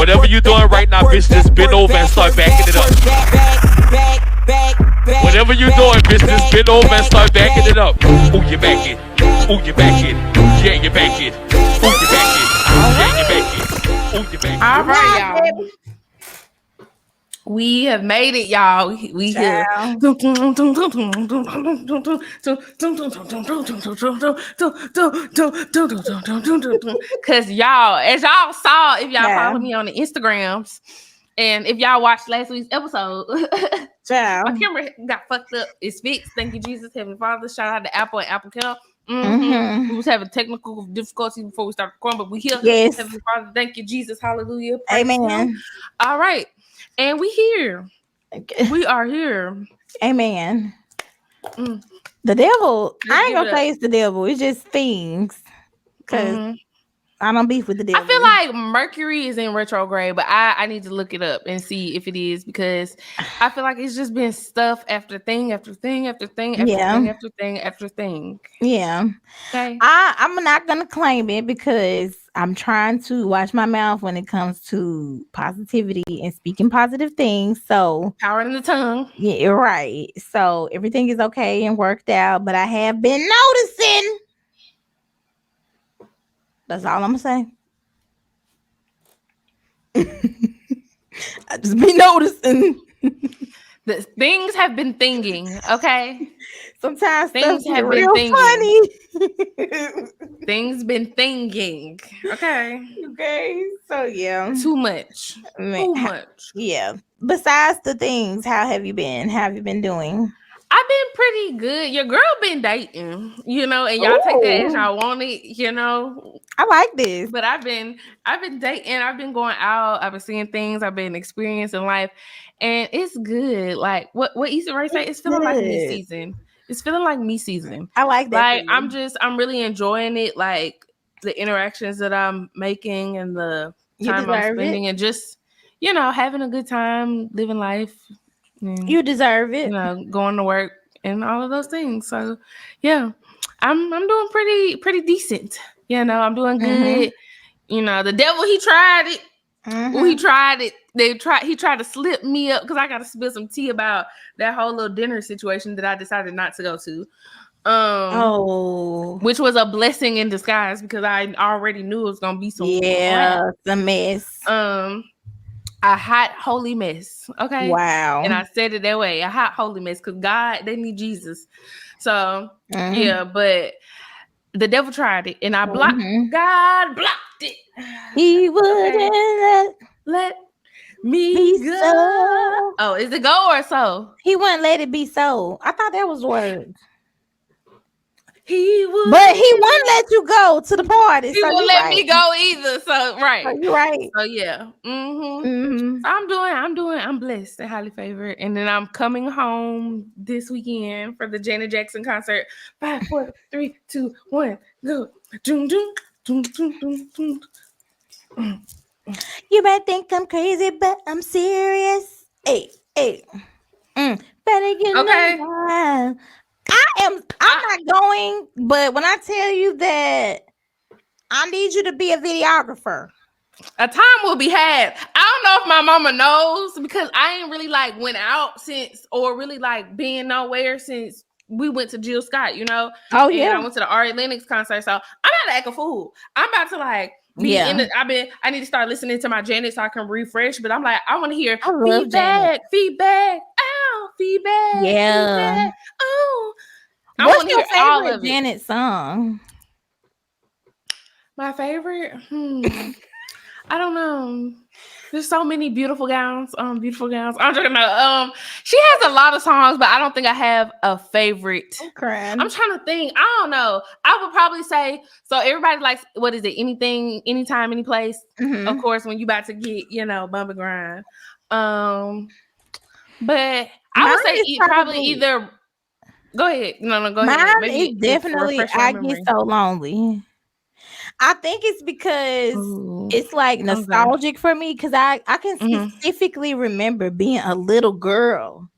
Whatever you're doing right now, bitch, just bend over and start backing it up. Whatever you're doing, bitch, just bend over and start backing it up. Ooh, you back it. Ooh, you back it. Yeah, you back it. Ooh, you back it. Yeah, you back it. Ooh, you back it. All right, y'all. We have made it, y'all. We here. Cause y'all, as y'all saw, if y'all follow me on the Instagrams, and if y'all watched last week's episode, my camera got fucked up. It's fixed. Thank you, Jesus, Heavenly Father. Shout out to Apple and Apple Care. We was having technical difficulties before we started recording, but we here. Yes. Heavenly Father, thank you, Jesus. Hallelujah. Praise Amen. Him. All right. And we here. We are here. Amen. The devil, I ain't gonna say it's the devil. It's just things. Because I don't beef with the devil. I feel like Mercury is in retrograde, but I need to look it up and see if it is, because I feel like it's just been stuff after thing after thing after thing after thing after thing after thing. Yeah. Okay. I'm not gonna claim it because I'm trying to watch my mouth when it comes to positivity and speaking positive things. So power in the tongue. Yeah, you're right. So everything is okay and worked out, but I have been noticing. That's all I'm gonna say. I just be noticing. The things have been thinking, okay? Sometimes things have been real thinking. Funny. Things been thinking, okay? Okay, so yeah. Too much. Too much. Yeah. Besides the things, how have you been? How have you been doing? I've been pretty good. Your girl been dating, you know, and y'all take that as y'all want it, you know. I like this. But I've been dating, I've been going out, I've been seeing things, I've been experiencing life, and it's good. Like what Issa Rae say, it's feeling like me season. It's feeling like me season. I like that. Like I'm really enjoying it, like the interactions that I'm making and the time I'm spending and just, you know, having a good time, living life. You deserve it. You know, going to work and all of those things. So yeah, I'm doing pretty decent. You know, I'm doing good. You know, the devil, he tried it. Well, he tried it. He tried to slip me up because I got to spill some tea about that whole little dinner situation that I decided not to go to. Which was a blessing in disguise because I already knew it was gonna be some the mess. A hot holy mess. Okay. Wow. And I said it that way, a hot holy mess, because God, they need Jesus. So yeah, but the devil tried it and I blocked. God blocked it. He wouldn't let me go. Oh, is it go or so? He wouldn't let it be so. I thought that was the word. But he wouldn't let you go to the party. He wouldn't let me go either. So right. So you're right. So yeah. I'm blessed and highly favored. And then I'm coming home this weekend for the Janet Jackson concert. 5, 4, 3, 2, 1, go. Doom, doom, doom, doom, doom, doom. You might think I'm crazy, but I'm serious. Hey. Better get okay. I'm not going, but when I tell you that I need you to be a videographer. A time will be had. I don't know if my mama knows because I ain't really like went out since or really like being nowhere since we went to Jill Scott, you know? Oh, and yeah. I went to the Ari Lennox concert. So I'm about to act a fool. I'm about to like be in the I need to start listening to my Janet so I can refresh. But I'm like, I want to hear feedback. Ow, feedback. Yeah. Feedback. Oh. What's your favorite Janet song? My favorite? I don't know. There's so many beautiful gowns. Beautiful gowns. I'm talking about. She has a lot of songs, but I don't think I have a favorite. I'm crying. I'm trying to think. I don't know. I would probably say so. Everybody likes what is it? Anything, anytime, any place. Of course, when you about to get bump and grind. But I would say probably either. Go ahead. No, go ahead. Maybe it's definitely I Get So Lonely. I think it's because it's like nostalgic for me because I can specifically remember being a little girl.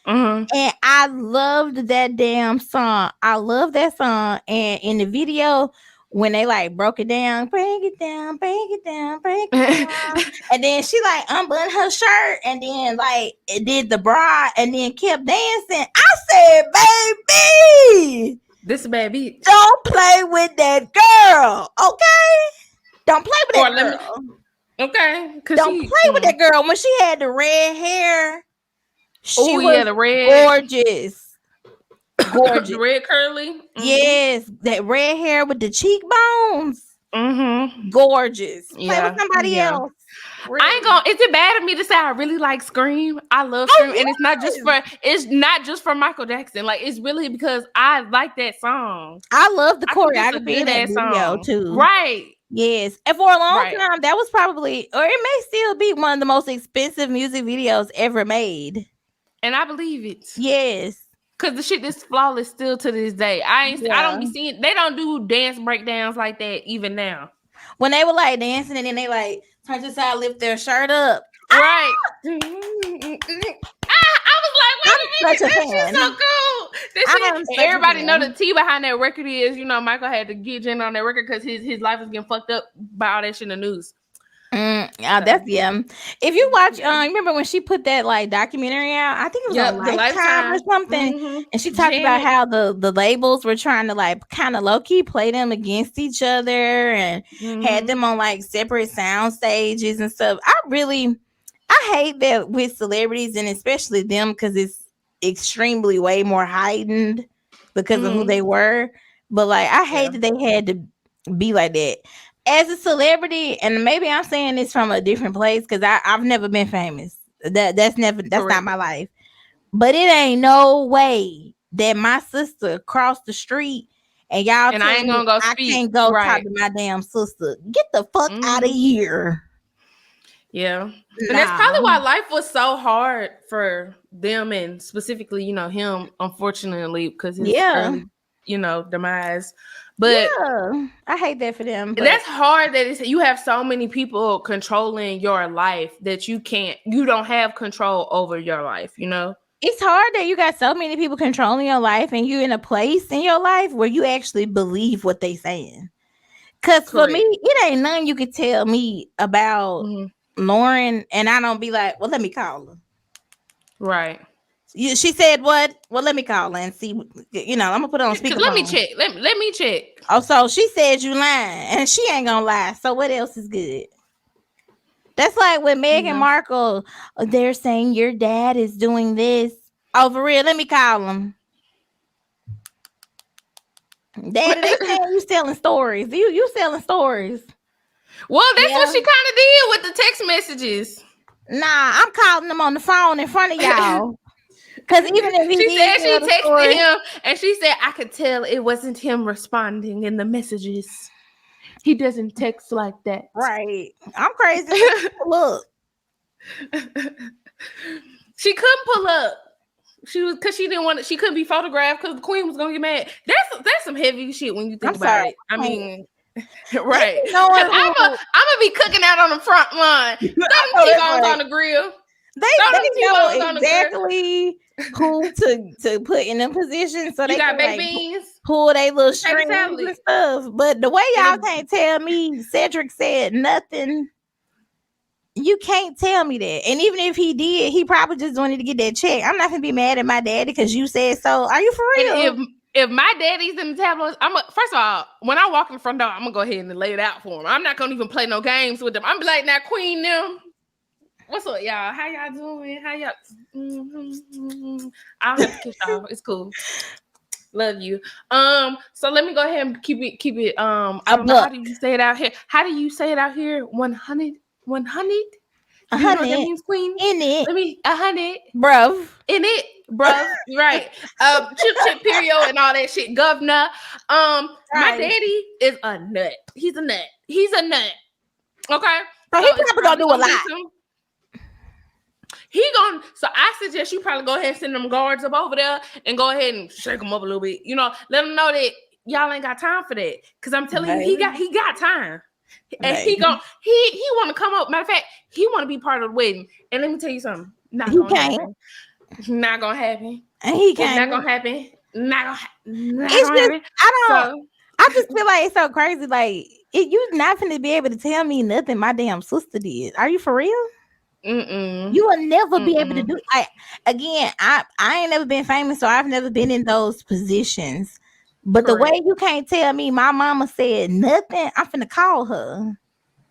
And I loved that damn song. I love that song. And in the video, when they like broke it down, bring it it down, break it down, break it down. And then she like unbuttoned her shirt and then like it did the bra and then kept dancing. I said, baby, this is a bad bitch. Don't play with that girl, okay? Don't play with that girl. Okay. Don't play with that girl. When she had the red hair, she was the red, gorgeous. Gorgeous. The red curly. Mm-hmm. Yes, that red hair with the cheekbones. Mm-hmm. Gorgeous. Play with somebody else. Really. I ain't gonna. Is it bad of me to say I really like Scream? I love Scream, and it's not just for Michael Jackson. Like it's really because I like that song. I love the choreography in that video too. Right. Yes, and for a long time, that was probably, or it may still be one of the most expensive music videos ever made. And I believe it. Yes. Cause the shit is flawless still to this day. I don't be seeing. They don't do dance breakdowns like that even now. When they were like dancing and then they like turn to the side, lift their shirt up. Right. I was like, wait a minute, that shit's so cool. Everybody know the tea behind that record is, Michael had to get Jen on that record because his life was getting fucked up by all that shit in the news. If you watch, remember when she put that like documentary out? I think it was on Lifetime or something, and she talked about how the labels were trying to like kind of low key play them against each other and had them on like separate sound stages and stuff. I hate that with celebrities and especially them because it's extremely way more heightened because of who they were. But like, I hate that they had to be like that. As a celebrity, and maybe I'm saying this from a different place because I've never been famous. That's not my life. But it ain't no way that my sister crossed the street and y'all I ain't gonna go I speak. Can't go talk to my damn sister. Get the fuck out of here. Yeah. And that's probably why life was so hard for them and specifically, him, unfortunately, because his early, demise. But I hate that for them. But that's hard that you have so many people controlling your life that you don't have control over your life, It's hard that you got so many people controlling your life and you're in a place in your life where you actually believe what they saying. Because for me, it ain't nothing you could tell me about Lauren and I don't be like, well, let me call her. Right. She said what? Well, let me call her and see. I'm gonna put it on speakerphone. Let me check. Let me check. Oh, so she said you lying, and she ain't gonna lie. So what else is good? That's like with Meghan Markle. They're saying your dad is doing this. Oh, for real? Let me call him. Daddy, they saying you selling stories. You selling stories. Well, that's what she kind of did with the text messages. Nah, I'm calling them on the phone in front of y'all. Because even if she said she texted him and she said, I could tell it wasn't him responding in the messages. He doesn't text like that. Right. I'm crazy. Look. She couldn't pull up. Because she didn't want it. She couldn't be photographed because the queen was going to get mad. That's some heavy shit when you think about it. I mean, right. I'm going to be cooking out on the front line. Throw them T-bones on the grill. They know exactly who to put in them positions so they got can baked beans, pull their little strings and stuff. But the way y'all can't tell me Cedric said nothing, you can't tell me that. And even if he did, he probably just wanted to get that check. I'm not gonna be mad at my daddy because you said so. Are you for real? And if my daddy's in the tabloids, first of all, when I walk in the front door, I'm gonna go ahead and lay it out for him. I'm not gonna even play no games with them. I'm be like, now Queen them. What's up, y'all? How y'all doing? How y'all? I don't have to kiss y'all. It's cool. Love you. So let me go ahead and keep it. I don't know, how do you say it out here? How do you say it out here? 100? 100? You know what that means, Queen? In it. Let me 100. Bruv. In it, bruv. Right. Chip period and all that shit. Governor. My daddy is a nut. He's a nut. Okay. So he probably gonna do a lot. So I suggest you probably go ahead and send them guards up over there and go ahead and shake them up a little bit. Let them know that y'all ain't got time for that. Cause I'm telling you, he got time. And he want to come up. Matter of fact, he want to be part of the wedding. And let me tell you something. Not gonna happen. Not gonna happen. And he can't. Not gonna happen. Not gonna happen. I just feel like it's so crazy. Like You not finna be able to tell me nothing my damn sister did. Are you for real? You will never be able to do. Again, I ain't never been famous, so I've never been in those positions. But the way you can't tell me my mama said nothing, I'm finna call her.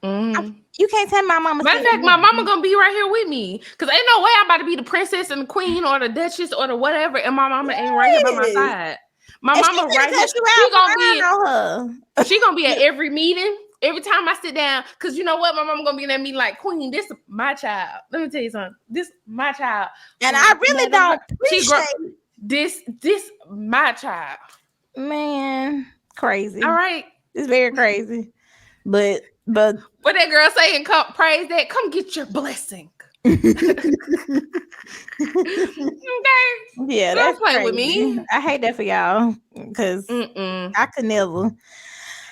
You can't tell my mama. Matter of fact, my mama gonna be right here with me, cause ain't no way I'm about to be the princess and the queen or the duchess or the whatever, and my mama ain't right here by my side. My mama right here. She gonna be at every meeting. Every time I sit down, cause you know what, my mama gonna be in that meeting like, Queen, this is my child. Let me tell you something. This my child, and I really don't appreciate this my child. Man, crazy. All right, it's very crazy. But what that girl saying? Come praise that. Come get your blessing. Okay. Yeah, don't play crazy with me. I hate that for y'all, cause I could never.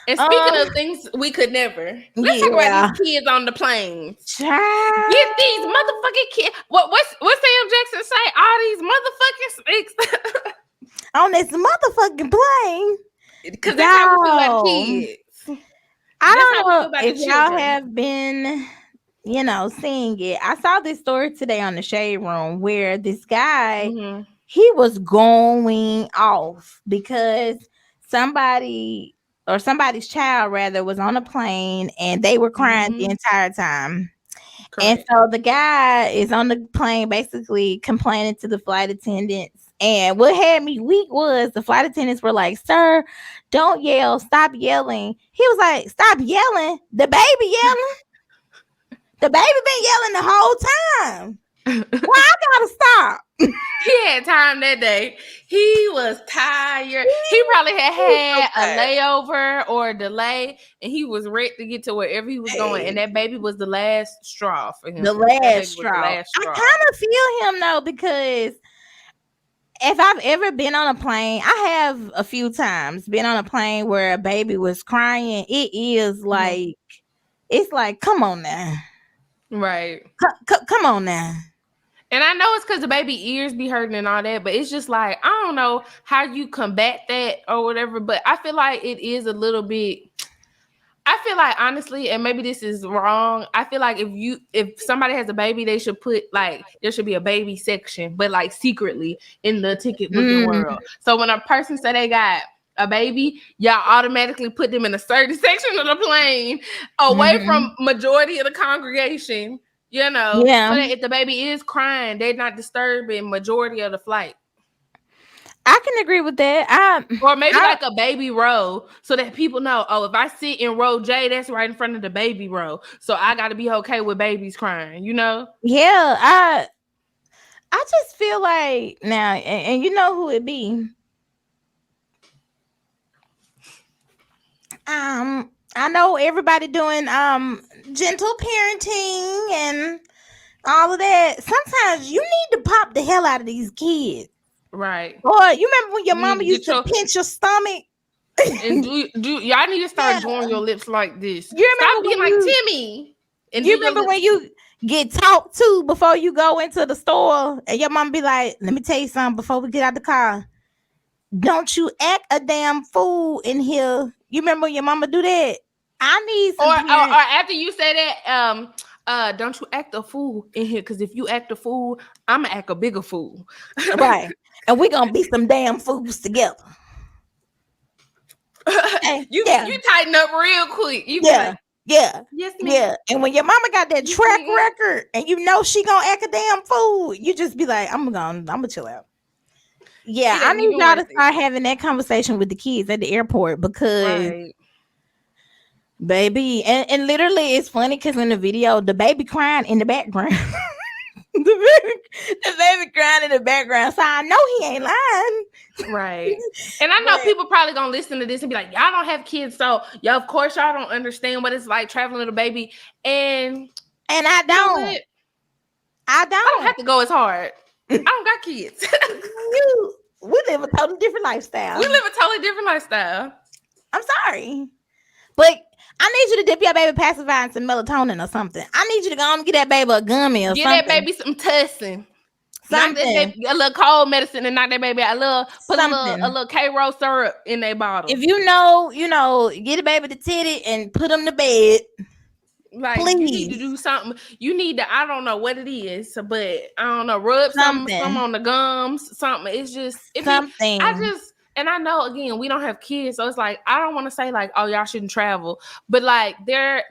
And speaking of things we could never, let's talk about these kids on the plane. Get these motherfucking kids. What's Sam Jackson say? All these motherfucking snakes on this motherfucking plane. Because that's how we feel about kids. I don't know if y'all have been, seeing it. I saw this story today on the Shade Room where this guy, he was going off because somebody's child rather was on a plane and they were crying the entire time. Correct. And so the guy is on the plane basically complaining to the flight attendants. And what had me weak was the flight attendants were like, "Sir, don't yell, stop yelling." He was like, "Stop yelling. The baby yelling. The baby been yelling the whole time. Why I gotta stop?" He had time that day. He was tired. He probably had a layover or a delay, and he was ready to get to wherever he was going. And that baby was the last straw for him. The last straw. I kind of feel him though, because if I've ever been on a plane, I have a few times been on a plane where a baby was crying. It is like, it's like, come on now. Right. Come on now. And I know it's because the baby ears be hurting and all that, but it's just like, I don't know how you combat that or whatever, but I feel like it is a little bit, I feel like honestly, and maybe this is wrong, I feel like if somebody has a baby, they should put like, there should be a baby section, but like secretly in the ticket booking world. So when a person say they got a baby, y'all automatically put them in a certain section of the plane away from majority of the congregation, so that if the baby is crying, they're not disturbing majority of the flight. I can agree with that. Or maybe like a baby row, so that people know, if I sit in row J, that's right in front of the baby row. So I got to be okay with babies crying, Yeah, I just feel like now, and you know who it be. I know everybody doing gentle parenting and all of that. Sometimes you need to pop the hell out of these kids. Right. Or you remember when your mama used to pinch your stomach? And do y'all need to start drawing your lips like this. You remember Stop being like Timmy. And you remember when you get talked to before you go into the store and your mama be like, "Let me tell you something before we get out the car. Don't you act a damn fool in here." You remember when your mama do that? I need some or after you say that, don't you act a fool in here, because if you act a fool, I'm gonna act a bigger fool. Right. And we're gonna be some damn fools together. You tighten up real quick. Yeah. Yes, ma'am. Yeah. And when your mama got that track record and you know she gonna act a damn fool, you just be like, I'm gonna chill out. Yeah, I need y'all to start having that conversation with the kids at the airport, because baby, and literally it's funny because in the video, the baby crying in the background. the baby crying in the background. So I know he ain't lying. Right. And I know people probably gonna listen to this and be like, y'all don't have kids, so of course y'all don't understand what it's like traveling with a baby. And I don't. I don't have to go as hard. I don't got kids. We live a totally different lifestyle. I'm sorry. But I need you to dip your baby pacifier in some melatonin or something. I need you to go and get that baby a gummy or something. Get that baby some tussin. Knock that something. baby, a little cold medicine, and knock that baby out. Put a Something. little K-Roll syrup in their bottle. If you know, get a baby to titty and put them to bed. Like, please. You need to do something. You need to, I don't know what it is, but I don't know, rub something on the gums, something. It's just something. And I know, again, we don't have kids, so it's like, I don't want to say like, oh, y'all shouldn't travel, but like I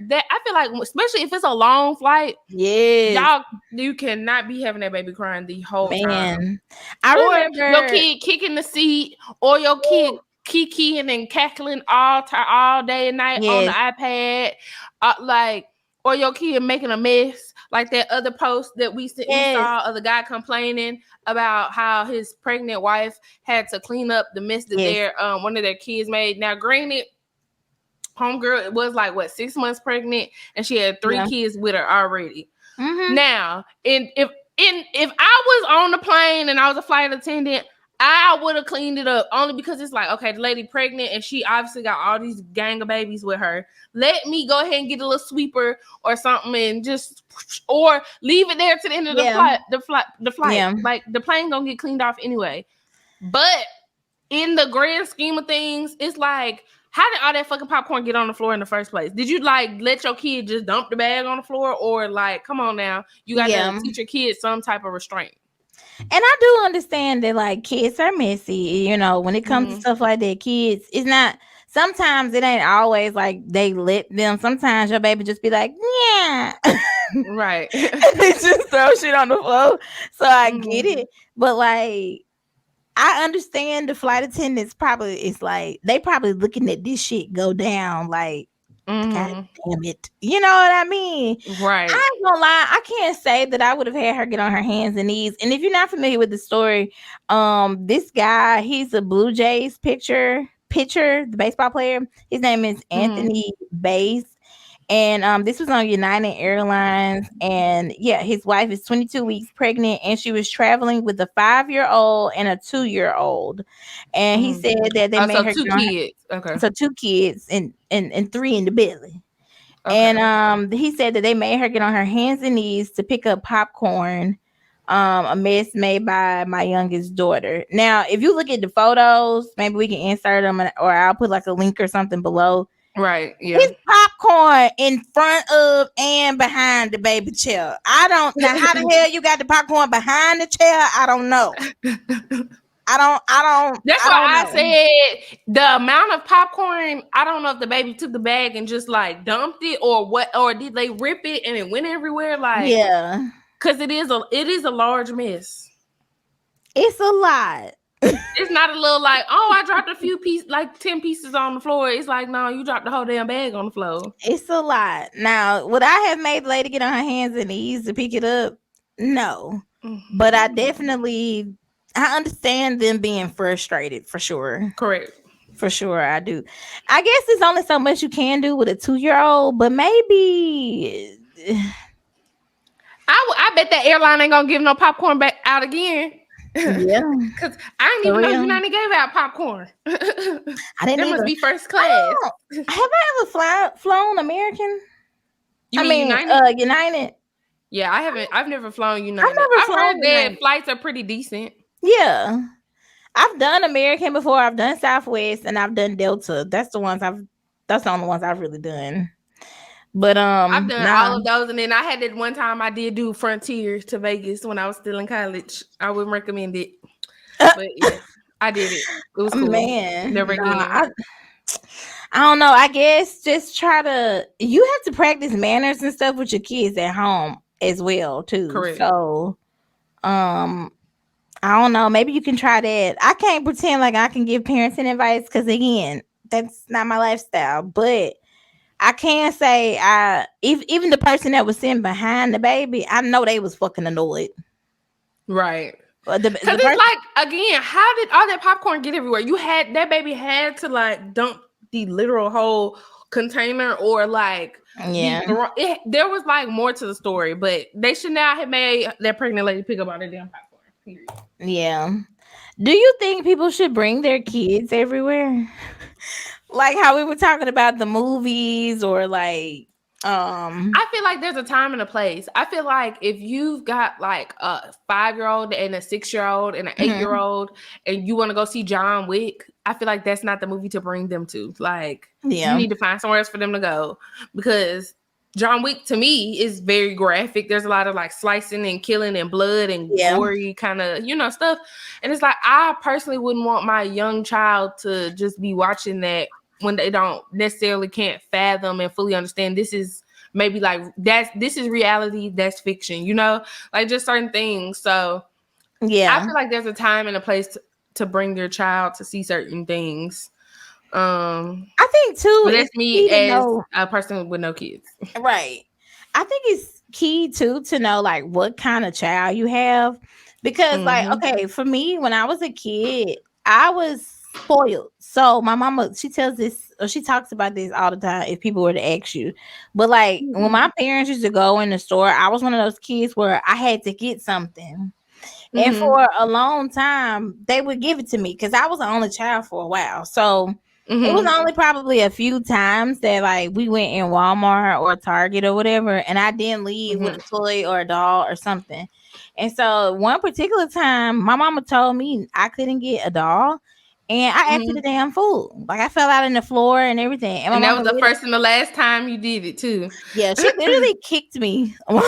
feel like, especially if it's a long flight, you cannot be having that baby crying the whole time. I remember your kid kicking the seat, or your kid kikiing and cackling all day and night on the iPad, or your kid making a mess, like that other post that we saw of the guy complaining about how his pregnant wife had to clean up the mess that one of their kids made. Now, granted, homegirl was like 6 months pregnant, and she had 3 kids with her already. Mm-hmm. Now, if I was on the plane and I was a flight attendant, I would have cleaned it up, only because it's like, okay, the lady pregnant and she obviously got all these gang of babies with her. Let me go ahead and get a little sweeper or something and or leave it there to the end of the flight. Yeah. Like, the plane gonna get cleaned off anyway. But in the grand scheme of things, it's like, how did all that fucking popcorn get on the floor in the first place? Did you like let your kid just dump the bag on the floor, or like, come on now, you got to teach your kid some type of restraint? And I do understand that, like, kids are messy, when it comes to stuff like that. Kids, it's not, sometimes it ain't always like they let them. Sometimes your baby just be like, yeah. Right. They just throw shit on the floor. So I get it. But, like, I understand the flight attendants it's like, they probably looking at this shit go down, like, God damn it. You know what I mean? Right. I ain't gonna lie. I can't say that I would have had her get on her hands and knees. And if you're not familiar with the story, this guy, he's a Blue Jays pitcher, the baseball player. His name is Anthony Bass. And this was on United Airlines. And his wife is 22 weeks pregnant, and she was traveling with a 5-year-old and a 2-year-old. And he said that they made her 2 kids. Okay. So 2 kids and 3 in the belly. Okay. And he said that they made her get on her hands and knees to pick up popcorn, a mess made by my youngest daughter. Now, if you look at the photos, maybe we can insert them, or I'll put like a link or something below. Right. Yeah. His popcorn in front of and behind the baby chair. I don't know how the hell you got the popcorn behind the chair. I don't know. I don't. That's why I said the amount of popcorn. I don't know if the baby took the bag and just like dumped it, or what, or did they rip it and it went everywhere? Like, because it is a large mess. It's a lot. It's not a little like, oh, I dropped a few pieces, like 10 pieces on the floor. It's like, no, you dropped the whole damn bag on the floor. It's a lot. Now, would I have made the lady get on her hands and knees to pick it up? No. Mm-hmm. But I understand them being frustrated, for sure. Correct. For sure, I do. I guess there's only so much you can do with a 2-year-old, but maybe I bet that airline ain't gonna give no popcorn back out again. Yeah, because I didn't even know United gave out popcorn. I didn't. There must be first class. Have I ever flown American? United. Yeah, I haven't. I've never flown United. I've heard that flights are pretty decent. Yeah, I've done American before. I've done Southwest, and I've done Delta. That's the only ones I've really done. But I've done all of those, and then I had that one time I did do Frontier to Vegas when I was still in college. I wouldn't recommend it, but yeah, I did it. It was cool. Man, never again. I don't know. I guess just you have to practice manners and stuff with your kids at home as well too. Correct. So, I don't know. Maybe you can try that. I can't pretend like I can give parenting advice because, again, that's not my lifestyle. But I can say, even the person that was sitting behind the baby, I know they was fucking annoyed. Right. Because it's like, again, how did all that popcorn get everywhere? That baby had to like dump the literal whole container, or like, there was like more to the story, but they should not have made that pregnant lady pick up all that damn popcorn. Period. Yeah. Do you think people should bring their kids everywhere? Like how we were talking about the movies, or like I feel like there's a time and a place. I feel like if you've got like a 5-year-old and a 6-year-old and an 8-year-old and you want to go see John Wick, I feel like that's not the movie to bring them to. Like, you need to find somewhere else for them to go, because John Wick to me is very graphic. There's a lot of like slicing and killing and blood and gory kind of, stuff. And it's like, I personally wouldn't want my young child to just be watching that when they don't necessarily can't fathom and fully understand this is maybe like this is reality, that's fiction, like just certain things. So I feel like there's a time and a place to bring your child to see certain things. I think too, but that's me as a person with no kids. Right. I think it's key too to know like what kind of child you have, because like, okay, for me, when I was a kid, I was spoiled. So my mama, she talks about this all the time if people were to ask you. But like when my parents used to go in the store, I was one of those kids where I had to get something. And for a long time, they would give it to me because I was the only child for a while. So it was only probably a few times that like we went in Walmart or Target or whatever, and I didn't leave with a toy or a doll or something. And so one particular time, my mama told me I couldn't get a doll, and I acted a damn fool. Like I fell out on the floor and everything. And that was the first and the last time you did it too. Yeah, she literally kicked me. It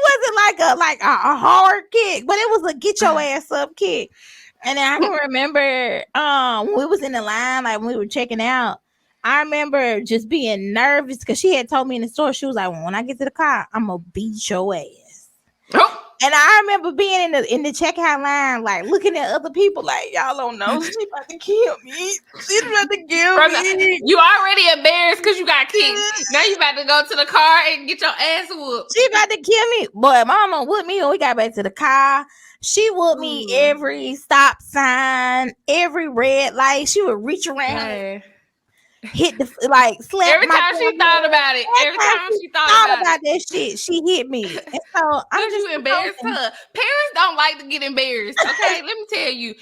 wasn't like a hard kick, but it was a get your ass up kick. And then I can remember when we was in the line, like when we were checking out, I remember just being nervous because she had told me in the store, she was like, when I get to the car, I'm gonna beat your ass. Oh. And I remember being in the checkout line, like looking at other people, like y'all don't know, she about to kill me. She's about to kill me. You already embarrassed because you got kicked. Now you about to go to the car and get your ass whooped. She about to kill me. Boy, mama whooped me when we got back to the car. She whooped me every stop sign, every red light. She would reach around, hit the slap. Every time she thought about it, every time she thought about that shit, she hit me. And so I'm just embarrassed her. Parents don't like to get embarrassed. Okay, let me tell you,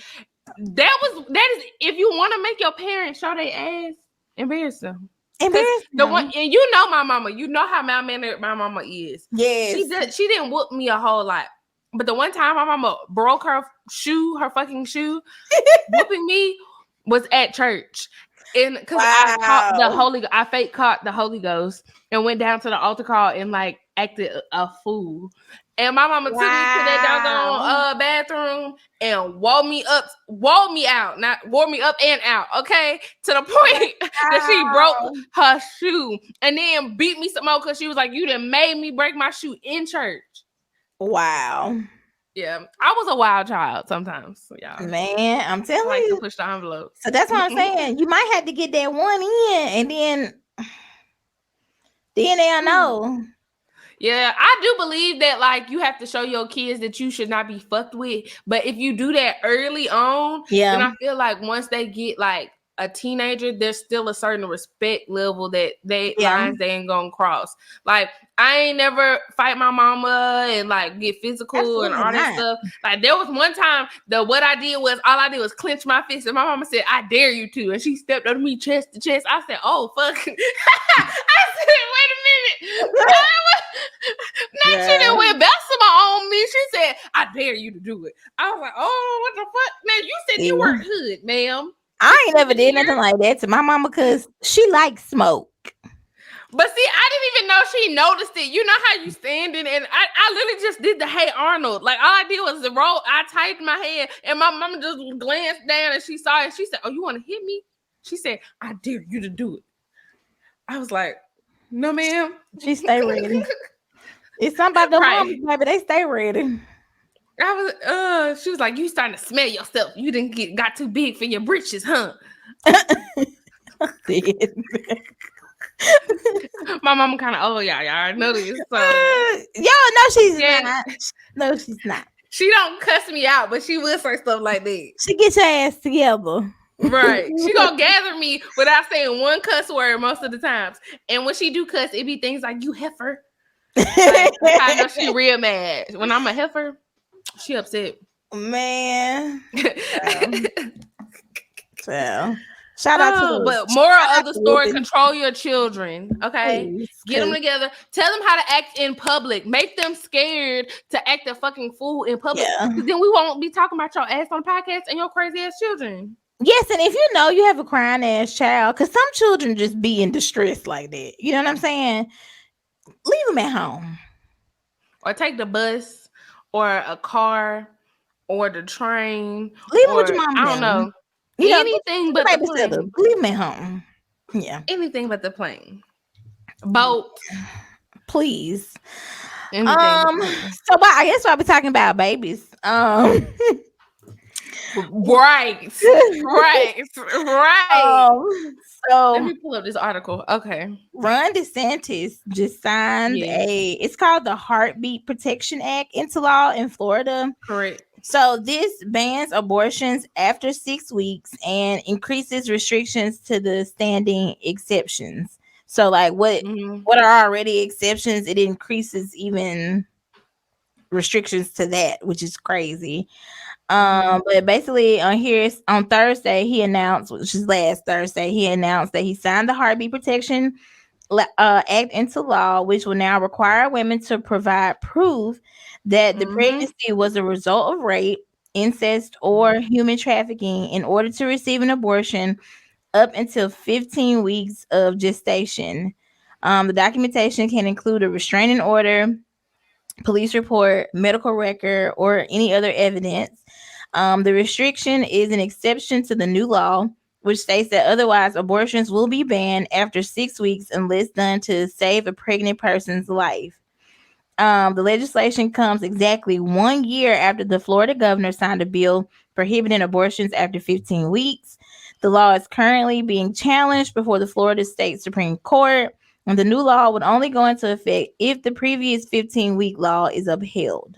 that is if you want to make your parents show their ass, embarrass them. Embarrass the one, and you know my mama. You know how mannered my mama is. Yes, she didn't whoop me a whole lot. But the one time my mama broke her fucking shoe, whooping me was at church. And because I fake caught the Holy Ghost and went down to the altar call and like acted a fool. And my mama took me to that doggone bathroom and wore me up and out, okay? To the point that she broke her shoe and then beat me some more because she was like, you done made me break my shoe in church. Wow. Yeah, I was a wild child sometimes. Y'all. Man, I'm telling you. To push the envelope. So that's what I'm saying. You might have to get that one in, and then they'll know. Yeah, I do believe that like you have to show your kids that you should not be fucked with. But if you do that early on, then I feel like once they get like a teenager, there's still a certain respect level that lines they ain't gonna cross. Like I ain't never fight my mama and like get physical and all that stuff. Like there was one time all I did was clench my fist and my mama said, I dare you to. And she stepped up to me chest to chest. I said, oh fuck. I said, wait a minute. She didn't went Bessemer on me. She said, I dare you to do it. I was like, oh, what the fuck? Man, you said you weren't hood, ma'am. I ain't never did nothing like that to my mama because she likes smoke. But see, I didn't even know she noticed it. You know how you standing, and I literally just did the Hey Arnold. Like all I did was the roll. I tightened my head, and my mama just glanced down, and she saw it. She said, "Oh, you want to hit me?" She said, "I dare you to do it." I was like, "No, ma'am." She stay ready. It's something about the moms, baby. They stay ready. She was like, you starting to smell yourself. You didn't got too big for your britches, huh? My mama kind of old, y'all. I know this. So. No, she's not. No, she's not. She don't cuss me out, but she will say stuff like that. She gets her ass together. Right. She gonna gather me without saying one cuss word most of the times. And when she do cuss, it be things like, you heifer. Like, I know she real mad. When I'm a heifer, she upset. Man. Well, Shout out to the but moral of the story: whooping. control your children. Okay, Please, get them together. Tell them how to act in public. Make them scared to act a fucking fool in public. Yeah. Then we won't be talking about your ass on the podcast and your crazy ass children. Yes, and if you know you have a crying ass child, because some children just be in distress like that. You know what I'm saying? Leave them at home. Or take the bus or a car or the train. Leave them or with your mom. I don't know. You know, Anything but the plane. Leave them at home. Yeah. Anything but the plane. Boat. Please. Anything so I guess I'll be talking about babies. Right. So let me pull up this article. Okay. Ron DeSantis just signed it's called the Heartbeat Protection Act into law in Florida. Correct. So this bans abortions after 6 weeks and increases restrictions to the standing exceptions. So like what are already exceptions, it increases even restrictions to that, which is crazy. But basically on Thursday, he announced, which is last Thursday, he announced that he signed the Heartbeat Protection Act into law, which will now require women to provide proof that the pregnancy was a result of rape, incest, or human trafficking in order to receive an abortion up until 15 weeks of gestation. The documentation can include a restraining order, police report, medical record, or any other evidence. The restriction is an exception to the new law, which states that otherwise abortions will be banned after 6 weeks unless done to save a pregnant person's life. The legislation comes exactly 1 year after the Florida governor signed a bill prohibiting abortions after 15 weeks. The law is currently being challenged before the Florida State Supreme Court, and the new law would only go into effect if the previous 15-week law is upheld.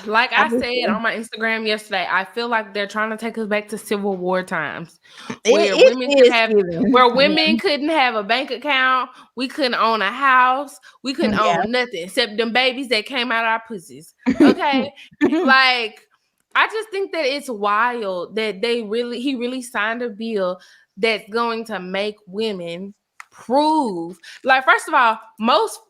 Like I said on my Instagram yesterday, I feel like they're trying to take us back to Civil War times, where women couldn't have a bank account, we couldn't own a house, we couldn't own nothing except them babies that came out of our pussies. Okay, like I just think that it's wild that he really signed a bill that's going to make women prove. Like, first of all, most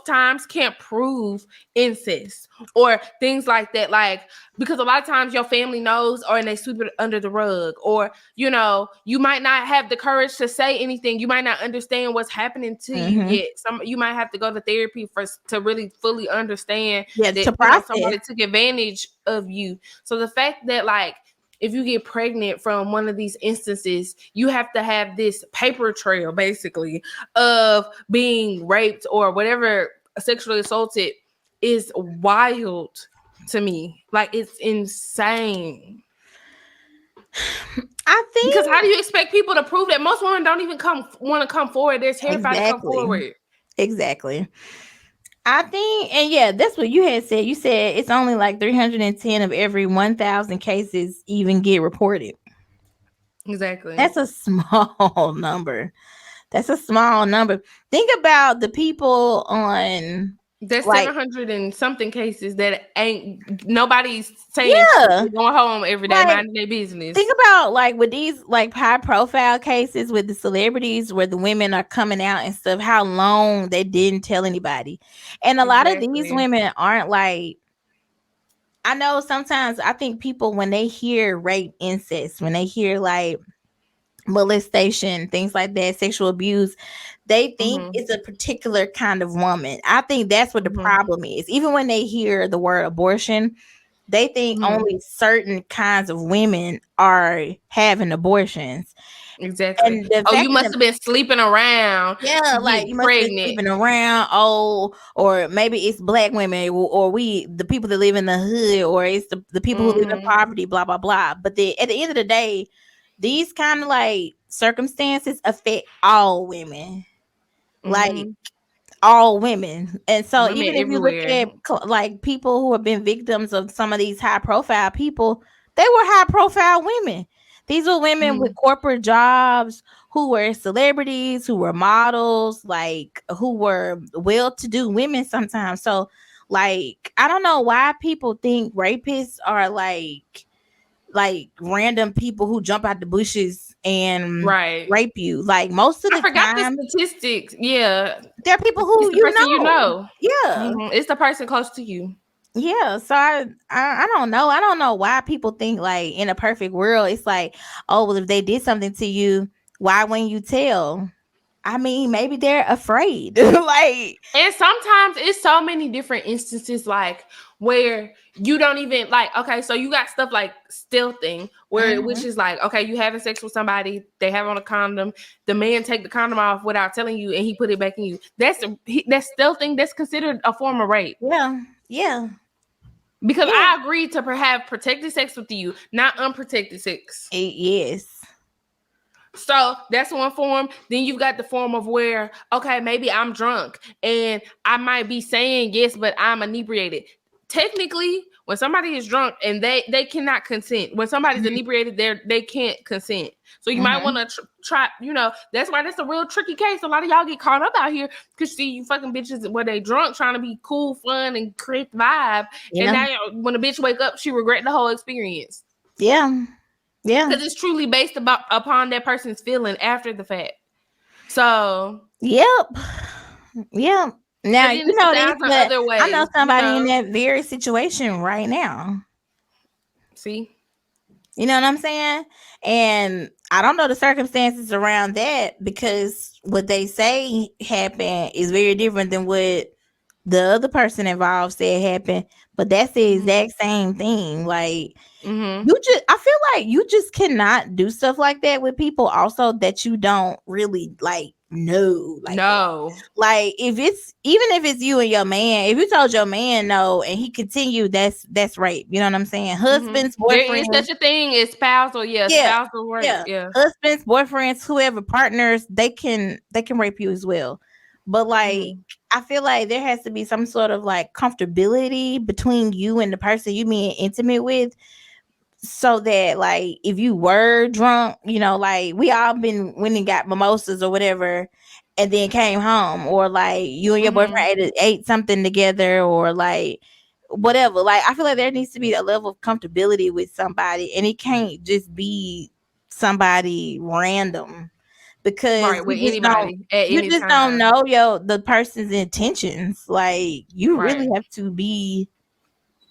times can't prove incest or things like that, like, because a lot of times your family knows and they sweep it under the rug, or you might not have the courage to say anything, you might not understand what's happening to you yet. You might have to go to therapy to really fully understand that somebody took advantage of you. So the fact that, like, if you get pregnant from one of these instances, you have to have this paper trail, basically, of being raped or whatever, sexually assaulted, is wild to me. Like, it's insane. I think, because how do you expect people to prove that? Most women don't even want to come forward. They're terrified to come forward. Exactly. I think, and yeah, that's what you had said. You said it's only like 310 of every 1,000 cases even get reported. Exactly. That's a small number. Think about the people on. There's 700 and something cases that ain't nobody's saying going home every day, minding their business. Think about, like, with these like high profile cases with the celebrities where the women are coming out and stuff, how long they didn't tell anybody. And a lot of these women aren't like, I know sometimes I think people, when they hear rape, incest, when they hear like molestation, things like that, sexual abuse, they think it's a particular kind of woman. I think that's what the problem is. Even when they hear the word abortion, they think only certain kinds of women are having abortions. Exactly. And you must have been sleeping around. Yeah, like you must have been sleeping around. Oh, or maybe it's black women, or the people that live in the hood, or it's the people who live in poverty, blah, blah, blah. But at the end of the day, these kind of like circumstances affect all women, like all women. And so women even if everywhere. You look at like people who have been victims of some of these high profile people, they were high profile women. These were women with corporate jobs, who were celebrities, who were models, like who were well-to-do women sometimes. So Like, I don't know why people think rapists are like random people who jump out the bushes and rape you. Like, most of I the forgot the time, statistics. Yeah, they're people who it's the person you know. Yeah. It's the person close to you. Yeah, so I don't know. I don't know why people think like in a perfect world, it's like, oh well, if they did something to you, why wouldn't you tell? I mean, maybe they're afraid. Like, And sometimes it's so many different instances, like where you don't even like. Okay, so you got stuff like stealthing, which is like, okay, you having sex with somebody, they have on a condom, the man take the condom off without telling you, and he put it back in you. That's stealthing. That's considered a form of rape. yeah. Because I agreed to have protected sex with you, not unprotected sex. Yes. So that's one form. Then you've got the form of where, okay, maybe I'm drunk and I might be saying yes, but I'm inebriated. Technically, when somebody is drunk and they cannot consent, when somebody's inebriated, they can't consent. So you might want to try, that's why that's a real tricky case. A lot of y'all get caught up out here because see you fucking bitches where they drunk trying to be cool, fun, and create the vibe. Yeah. And now when a bitch wake up, she regret the whole experience. Yeah. Because it's truly based upon that person's feeling after the fact. So. Yep. Now, you know this, but I know somebody in that very situation right now. See? You know what I'm saying? And I don't know the circumstances around that because what they say happened is very different than what the other person involved said happened. But that's the exact same thing. Like, I feel like you just cannot do stuff like that with people also that you don't really like know. Like, no. Like, even if it's you and your man, if you told your man no and he continued, that's rape. You know what I'm saying? Husbands, boyfriends. There is such a thing as spousal, spousal rape. Yeah. Husbands, boyfriends, whoever, partners, they can rape you as well. But like, I feel like there has to be some sort of like comfortability between you and the person you being intimate with, so that like if you were drunk, like we all been went and got mimosas or whatever and then came home, or like you and your boyfriend ate something together, or like whatever. Like, I feel like there needs to be a level of comfortability with somebody, and it can't just be somebody random, because with anybody at you any just time. don't know the person's intentions. Like, you really have to be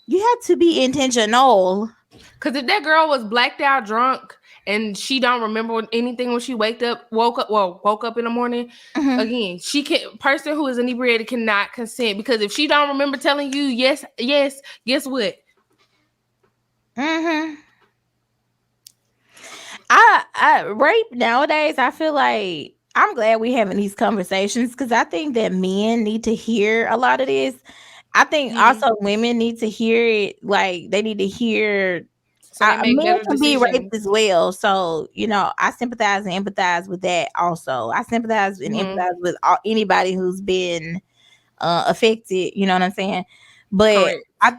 intentional. Because if that girl was blacked out drunk and she don't remember anything when she woke up in the morning, again, person who is inebriated cannot consent, because if she don't remember telling you yes, guess what? I rape nowadays, I feel like I'm glad we having these conversations, because I think that men need to hear a lot of this. I think also women need to hear it. Like, they need to hear. So they make Men better can be decisions. raped as well. So, I sympathize and empathize with that also. I sympathize and empathize with anybody who's been affected. You know what I'm saying? But correct. I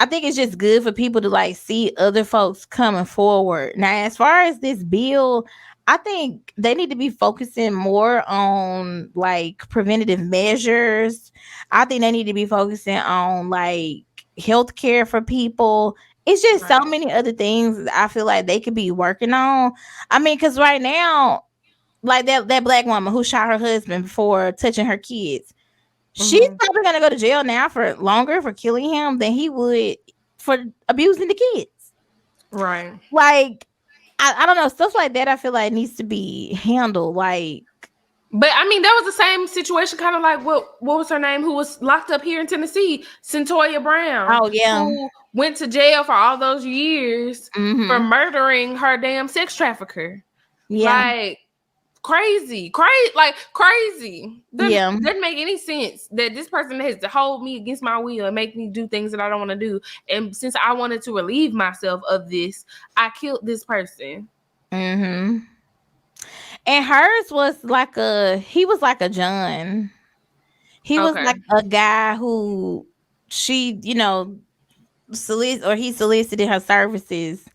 think it's just good for people to like see other folks coming forward. Now, as far as this bill, I think they need to be focusing more on like preventative measures. I think they need to be focusing on like healthcare for people. It's just so many other things I feel like they could be working on. I mean, because right now, like that black woman who shot her husband for touching her kids, she's probably gonna go to jail now for longer for killing him than he would for abusing the kids. Right. Like, I don't know, stuff like that I feel like needs to be handled. Like, but I mean, that was the same situation, kind of like what was her name, who was locked up here in Tennessee, Centoya Brown. Oh yeah, who went to jail for all those years for murdering her damn sex trafficker. Yeah, like crazy. Doesn't make any sense that this person has to hold me against my will and make me do things that I don't want to do. And since I wanted to relieve myself of this, I killed this person. And hers was like he was like a John. He was like a guy who she, he solicited her services.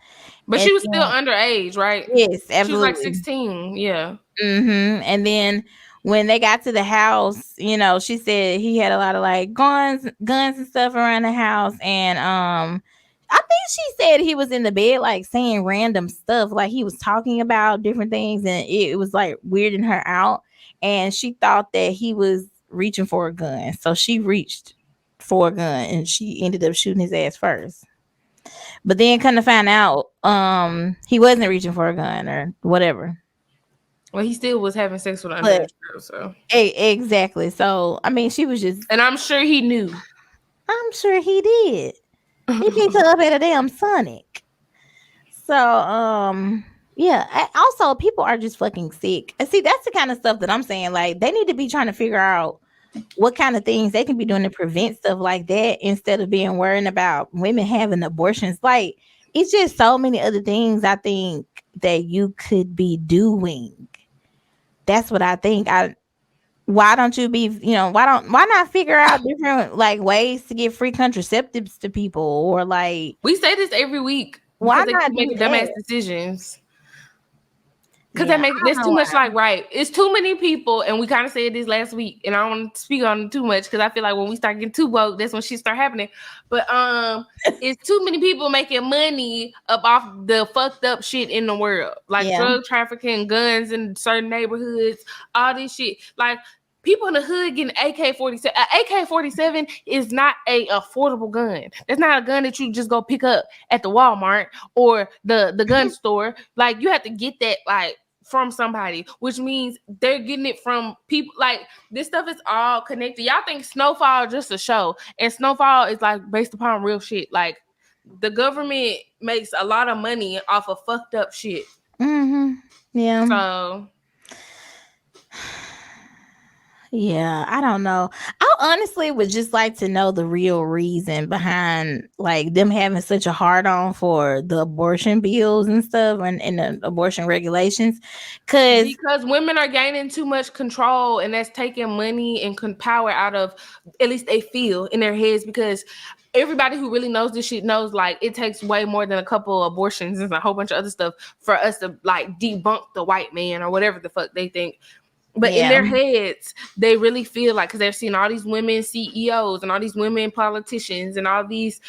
But she was still underage, right? Yes, absolutely. She was like 16, yeah. And then when they got to the house, you know, she said he had a lot of like guns and stuff around the house. And I think she said he was in the bed like saying random stuff, like he was talking about different things, and it was like weirding her out. And she thought that he was reaching for a gun. So she reached for a gun and she ended up shooting his ass first. But then come to find out, he wasn't reaching for a gun or whatever. Well, he still was having sex with But underage girls, so exactly. So I mean, she was just. And I'm sure he knew. I'm sure he did. He picked her up at a damn Sonic. So yeah. Also, people are just fucking sick. And see, that's the kind of stuff that I'm saying. Like, they need to be trying to figure out what kind of things they can be doing to prevent stuff like that instead of being worried about women having abortions. Like, it's just so many other things I think that you could be doing. That's what I think. Why don't you be, why not figure out different like ways to get free contraceptives to people, or like, we say this every week why because they not keep do making that? dumbass decisions. Because Yeah, there's too much like right. It's too many people, and we kind of said this last week, and I don't want to speak on it too much because I feel like when we start getting too woke, that's when shit start happening. But it's too many people making money up off the fucked up shit in the world, like drug trafficking, guns in certain neighborhoods, all this shit. Like, people in the hood getting AK-47. AK-47 is not a affordable gun. That's not a gun that you just go pick up at the Walmart or the gun store. Like, you have to get that like from somebody, which means they're getting it from people. Like, this stuff is all connected. Y'all think Snowfall just a show, and Snowfall is like based upon real shit. Like, the government makes a lot of money off of fucked up shit. Yeah. So yeah, I don't know. I honestly would just like to know the real reason behind like them having such a hard on for the abortion bills and stuff, and the abortion regulations. Because women are gaining too much control, and that's taking money and power out of, at least they feel in their heads, because everybody who really knows this shit knows like it takes way more than a couple abortions and a whole bunch of other stuff for us to like debunk the white man or whatever the fuck they think. But in their heads, they really feel like, because they're seeing all these women CEOs and all these women politicians and all these,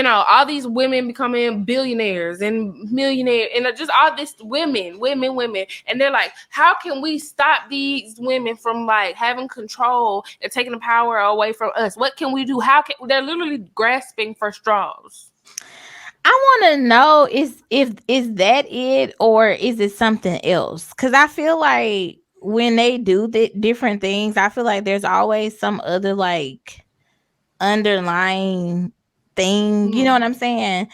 all these women becoming billionaires and millionaires and just all this women. And they're like, how can we stop these women from like having control and taking the power away from us? What can we do? They're literally grasping for straws. I want to know is that it, or is it something else? Because I feel like when they do different things, I feel like there's always some other like underlying thing. You know what I'm saying?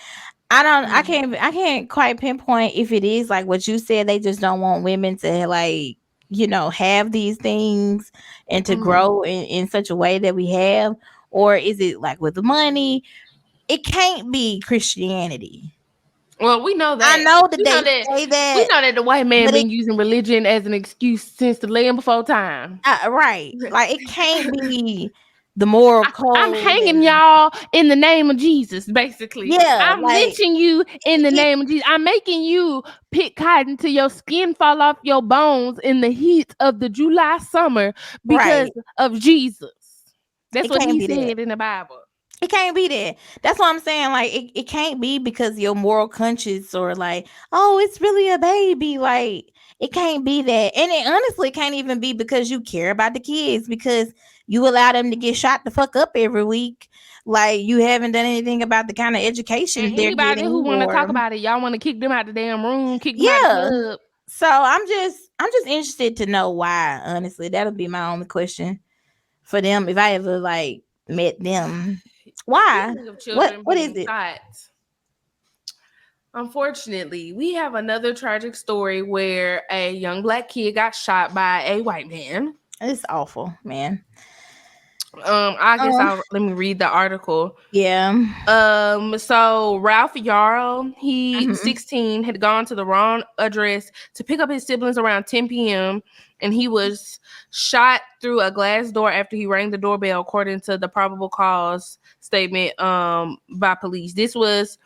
I can't quite pinpoint if it is like what you said. They just don't want women to like, have these things and to grow in such a way that we have, or is it like with the money? It can't be Christianity. Well, we know that. I know that say that. We know that the white man been using religion as an excuse since the land before time. Right. Like, it can't be the moral code. I'm hanging y'all in the name of Jesus, basically. Yeah. I'm lynching you in the name of Jesus. I'm making you pick cotton till your skin fall off your bones in the heat of the July summer because of Jesus. That's what he said in the Bible. It can't be that. That's what I'm saying. Like, it can't be because your moral conscience, or like, oh, it's really a baby. Like, it can't be that. And it honestly can't even be because you care about the kids, because you allow them to get shot the fuck up every week. Like, you haven't done anything about the kind of education and they're anybody getting. Who want to talk about it, y'all want to kick them out the damn room, kick them out the club. So I'm just interested to know why. Honestly, that'll be my only question for them if I ever like met them. Why? What is it? Unfortunately, we have another tragic story where a young black kid got shot by a white man. It's awful, man. I guess let me read the article. Yeah. So Ralph Yarl, he 16, had gone to the wrong address to pick up his siblings around 10 p.m. and he was shot through a glass door after he rang the doorbell, according to the probable cause statement by police. This was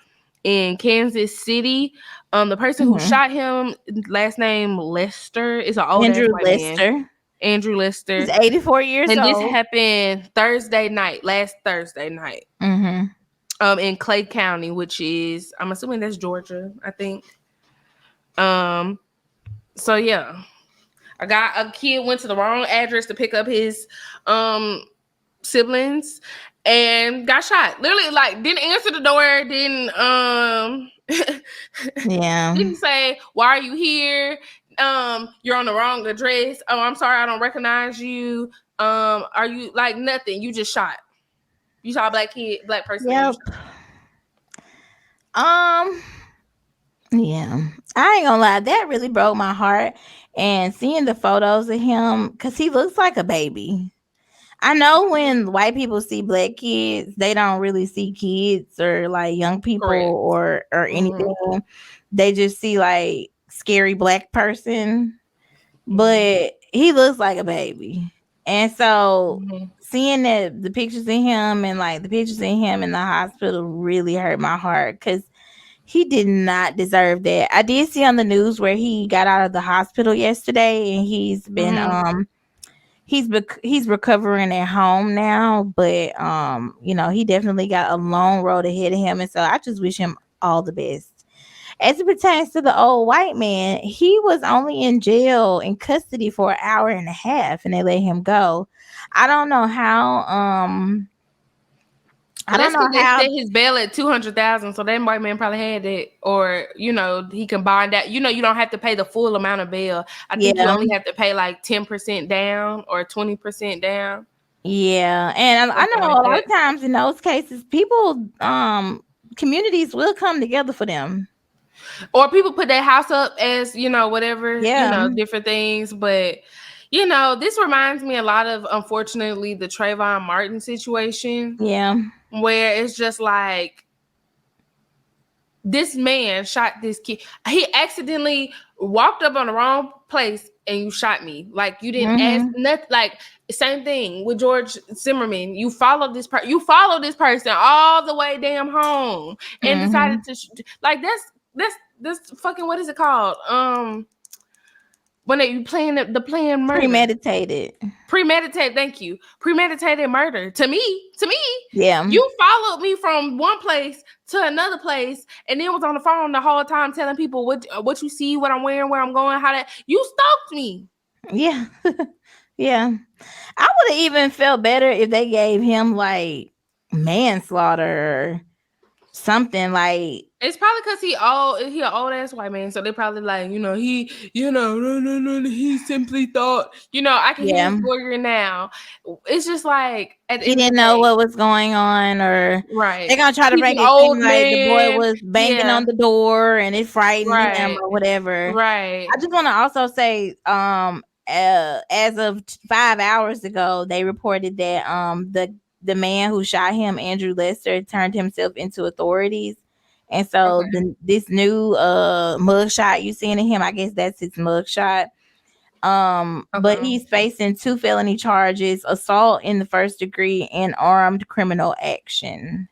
in Kansas City. The person who shot him, last name Lester, is an old Andrew Lester. Man. Andrew Lester. He's 84 years and old. this happened last Thursday night. In Clay County, which is, I'm assuming that's Georgia, I think. So yeah. A kid went to the wrong address to pick up his siblings and got shot. Literally, like, didn't answer the door, didn't say, why are you here? You're on the wrong address. Oh, I'm sorry, I don't recognize you. Are you, like, nothing? You just shot. You saw a black person. Yep. Yeah, I ain't gonna lie, that really broke my heart. And seeing the photos of him, because he looks like a baby. I know when white people see black kids, they don't really see kids or like young people. Correct. or anything. They just see like scary black person. But he looks like a baby. And so seeing the pictures of him and like the pictures of him in the hospital really hurt my heart, because he did not deserve that. I did see on the news where he got out of the hospital yesterday, and he's been he's recovering at home now, but he definitely got a long road ahead of him, and so I just wish him all the best. As it pertains to the old white man, he was only in jail in custody for an hour and a half, and they let him go. I don't know how. I don't know how. They set his bail at $200,000, so that white man probably had that, or he combined that. You don't have to pay the full amount of bail. I think you only have to pay like 10% down or 20% down. Yeah, and I know a lot of times in those cases, people, communities will come together for them, or people put their house up as whatever, different things, but. This reminds me a lot of, unfortunately, the Trayvon Martin situation. Yeah. Where it's just like, this man shot this kid. He accidentally walked up on the wrong place and you shot me. Like, you didn't ask nothing. Like, same thing with George Zimmerman. You followed this person all the way damn home and decided to like, that's fucking, what is it called? When you playing the plan murder. Premeditated, thank you. Premeditated murder. To me. Yeah. You followed me from one place to another place and then was on the phone the whole time telling people what you see, what I'm wearing, where I'm going, how that you stalked me. Yeah. Yeah. I would have even felt better if they gave him like manslaughter or something. Like, it's probably because he an old ass white man, so they probably like, he simply thought, I can hear his lawyer now. It's just like, he didn't know what was going on, or right, they're gonna try to make it seem like the boy was banging on the door and it frightened him or whatever. Right. I just want to also say, as of 5 hours ago, they reported that the man who shot him, Andrew Lester, turned himself into authorities. And so this new mugshot you seeing of him, I guess that's his mugshot. But he's facing 2 felony charges: assault in the first degree and armed criminal action.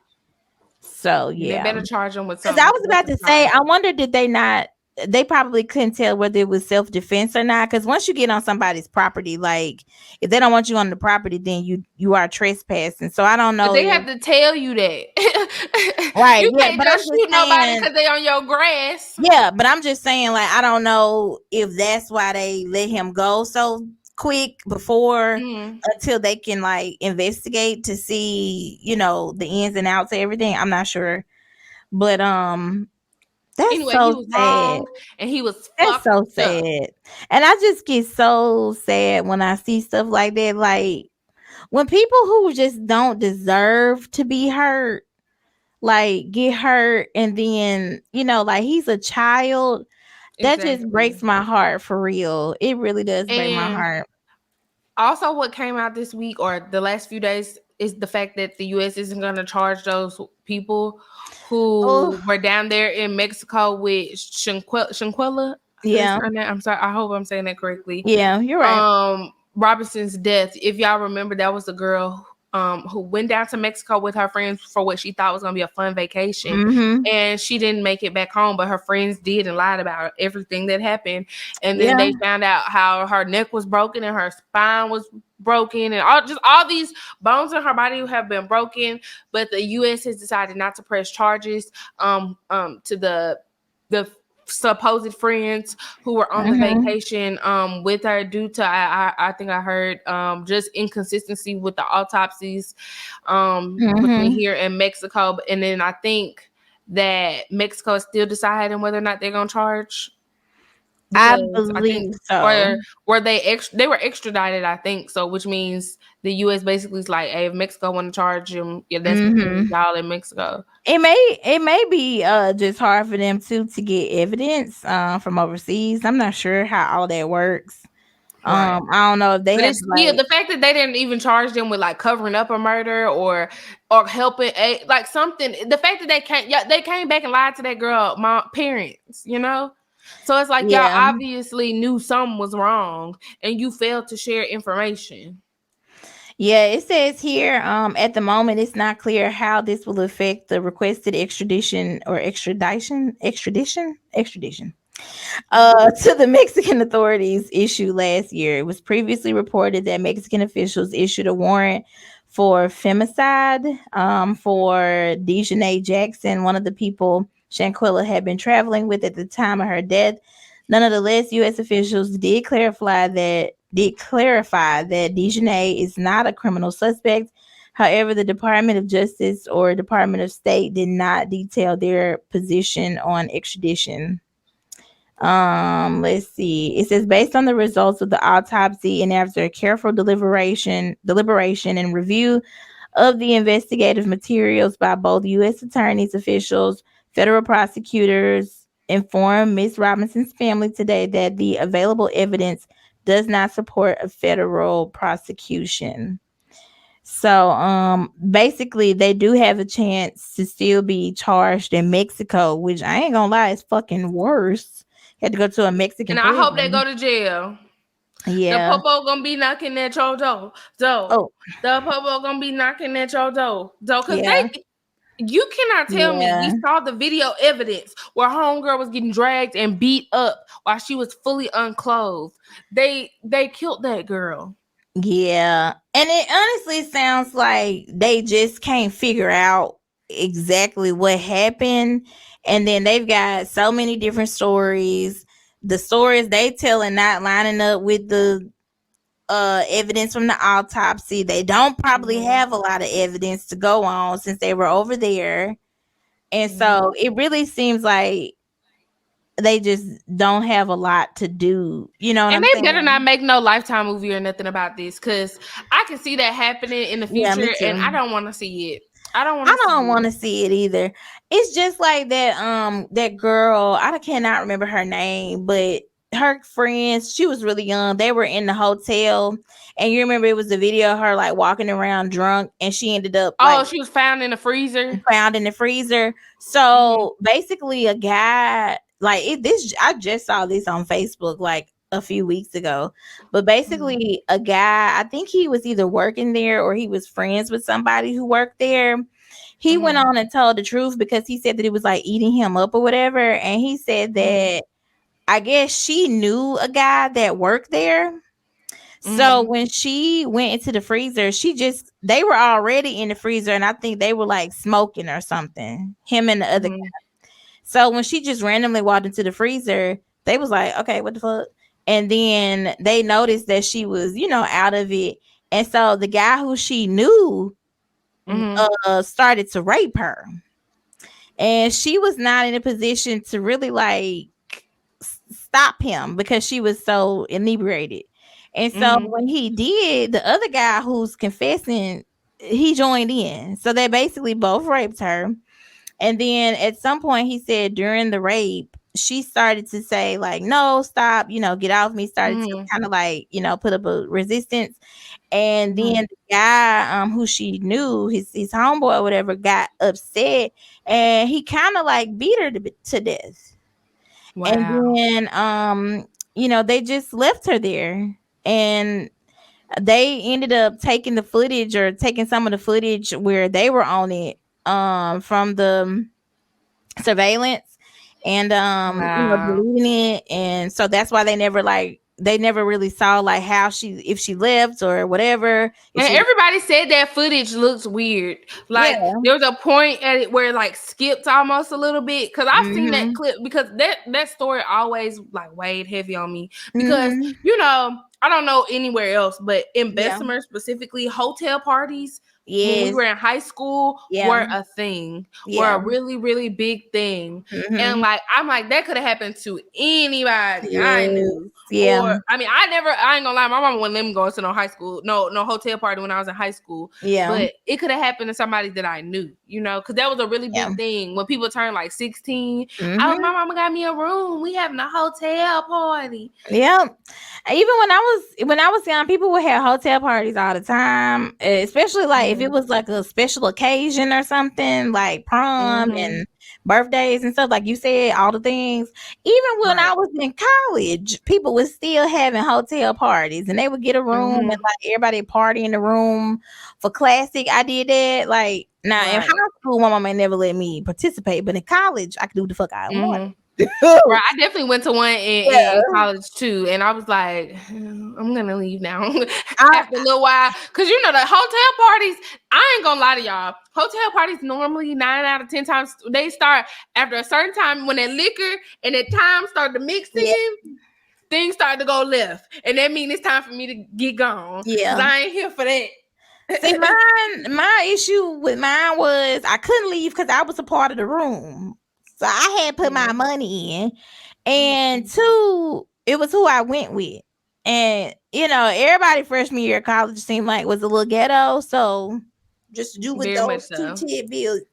So yeah, they better charge him with something. Because I was about to say, I wonder, did they not? They probably couldn't tell whether it was self-defense or not. Because once you get on somebody's property, like, if they don't want you on the property, then you are trespassing. So I don't know. But they have to tell you that. Right. You can't just shoot nobody because they on your grass. Yeah, but I'm just saying, like, I don't know if that's why they let him go so quick before until they can like investigate to see, the ins and outs of everything. I'm not sure. But that's anyway, so he was sad. wrong, and he was that's so sad. And I just get so sad when I see stuff like that. Like, when people who just don't deserve to be hurt, like, get hurt, and then like, he's a child. That just breaks my heart, for real. It really does break my heart. Also, what came out this week or the last few days is the fact that the U.S. isn't going to charge those people who were down there in Mexico with Shanquella. Yeah. I'm sorry. I hope I'm saying that correctly. Yeah, you're right. Robinson's death. If y'all remember, that was the girl who went down to Mexico with her friends for what she thought was gonna be a fun vacation, and she didn't make it back home, but her friends did and lied about everything that happened. And then they found out how her neck was broken and her spine was broken, and all these bones in her body have been broken. But the U.S. has decided not to press charges to the supposed friends who were on the vacation with her due to I think I heard just inconsistency with the autopsies between here and Mexico. And then I think that Mexico is still deciding whether or not they're gonna charge. I believe so. Or they were extradited, I think so, which means the U.S. basically is like, hey, if Mexico want to charge them, yeah, that's between y'all in Mexico. It may be just hard for them to get evidence from overseas. I'm not sure how all that works. Right. I don't know if they have the fact that they didn't even charge them with like covering up a murder or helping like something. The fact that they came back and lied to that girl, my parents, you know. So it's like y'all obviously knew something was wrong and you failed to share information. Yeah, it says here, at the moment, it's not clear how this will affect the requested extradition to the Mexican authorities issued last year. It was previously reported that Mexican officials issued a warrant for femicide for Dejanay Jackson, one of the people Shanquella had been traveling with at the time of her death. Nonetheless, U.S. officials did clarify that Dejanay is not a criminal suspect. However, the Department of Justice or Department of State did not detail their position on extradition. Let's see. It says based on the results of the autopsy and after a careful deliberation and review of the investigative materials by both U.S. attorneys, officials, federal prosecutors, informed Ms. Robinson's family today that the available evidence does not support a federal prosecution. So basically they do have a chance to still be charged in Mexico, which I ain't gonna lie, is fucking worse. Had to go to a Mexican and prison. I hope they go to jail. Yeah. The popo gonna be knocking at your door. The popo gonna be knocking at your door. Because you cannot tell me we saw the video evidence where homegirl was getting dragged and beat up while she was fully unclothed. They killed that girl. Yeah. And it honestly sounds like they just can't figure out exactly what happened. And then they've got so many different stories. The stories they telling not lining up with the evidence from the autopsy. They don't probably have a lot of evidence to go on since they were over there. And so it really seems like they just don't have a lot to do, you know what I'm saying? And they better not make no Lifetime movie or nothing about this, because I can see that happening in the future, and I don't want to see it. I don't want to see it either. It's just like that that girl, I cannot remember her name, but her friends, she was really young. They were in the hotel, and you remember it was a video of her like walking around drunk, and she ended up she was found in the freezer. So basically a guy I just saw this on Facebook like a few weeks ago, but basically a guy, I think he was either working there or he was friends with somebody who worked there. He went on and told the truth because he said that it was like eating him up or whatever. And he said that I guess she knew a guy that worked there. So when she went into the freezer, they were already in the freezer, and I think they were like smoking or something, him and the other guy. So when she just randomly walked into the freezer, they was like, okay, what the fuck? And then they noticed that she was, out of it. And so the guy who she knew started to rape her. And she was not in a position to really like stop him because she was so inebriated. And so when he did, the other guy who's confessing, he joined in. So they basically both raped her. And then at some point he said during the rape, she started to say like, no, stop, get off me. Started to kind of like, put up a resistance. And then the guy who she knew, his homeboy or whatever, got upset, and he kind of like beat her to death. Wow. And then, they just left her there. And they ended up taking the footage or taking some of the footage where they were on it from the surveillance and Wow. deleting it, and so that's why they never really saw like how if she left or whatever, if And she everybody said that footage looks weird. yeah. Like there was a point at it where it like skipped almost a little bit. Cause I've seen that Mhm. clip because that story always like weighed heavy on me. Because Mhm. I don't know anywhere else, but in Yeah. Bessemer specifically, hotel parties when we Yes. were in high school Yeah. were a thing, were Yeah. a really, really big thing. And Mhm. like I'm like, that could have happened to anybody I Yes. knew. Yeah. Or I mean, I ain't gonna lie, my mama wouldn't let me go to no high school, no hotel party when I was in high school. Yeah. But it could have happened to somebody that I knew, because that was a really Yeah. big thing. When people turned like 16, my Mhm. mama got me a room. We having a hotel party. Yeah. Even when I was young, people would have hotel parties all the time, especially like if it was like a special occasion or something, like prom Mm-hmm. and birthdays and stuff, like you said, all the things. Even when I Right. was in college, people was still having hotel parties, and they would get a room and Mm-hmm. like everybody party in the room for classic. I did that. Like now in Right. high school, my mama never let me participate, but in college, I could do the fuck I wanted. Mm-hmm. Right, I definitely went to one in Yeah. college too, and I was like, I'm gonna leave now I, after a little while, because the hotel parties. I ain't gonna lie to y'all. Hotel parties normally 9 out of 10 times they start after a certain time when that liquor and that time start to mix yeah. in. Things start to go left, and that means it's time for me to get gone because Yeah. I ain't here for that. See, my issue with mine was I couldn't leave because I was a part of the room. So I had put my money in. And two, it was who I went with. And everybody freshman year of college seemed like was a little ghetto. So just do with Very much those so. two tidbits,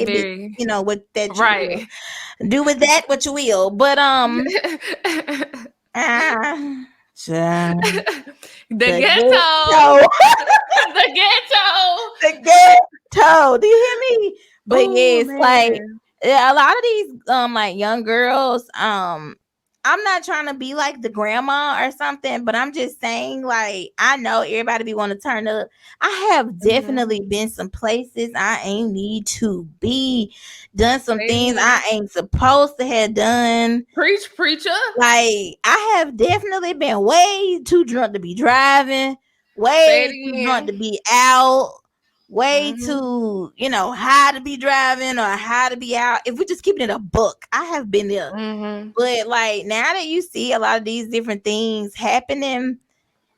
Very what that you will. right. Do with that what you will. But child, The the ghetto. ghetto. The ghetto. The ghetto. Do you hear me? But Oh yes, like man. a lot of these like young girls, I'm not trying to be like the grandma or something, but I'm just saying, like, I know everybody be want to turn up. I have definitely been some places I ain't need to be, done some Same things here. I ain't supposed to have done. Preach, preacher. Like, I have definitely been way too drunk to be driving, Say way it too drunk to again. be out, way Mm-hmm. too, high to be driving or high to be out. If we're just keeping it a book, I have been there. Mm-hmm. But like now that you see a lot of these different things happening,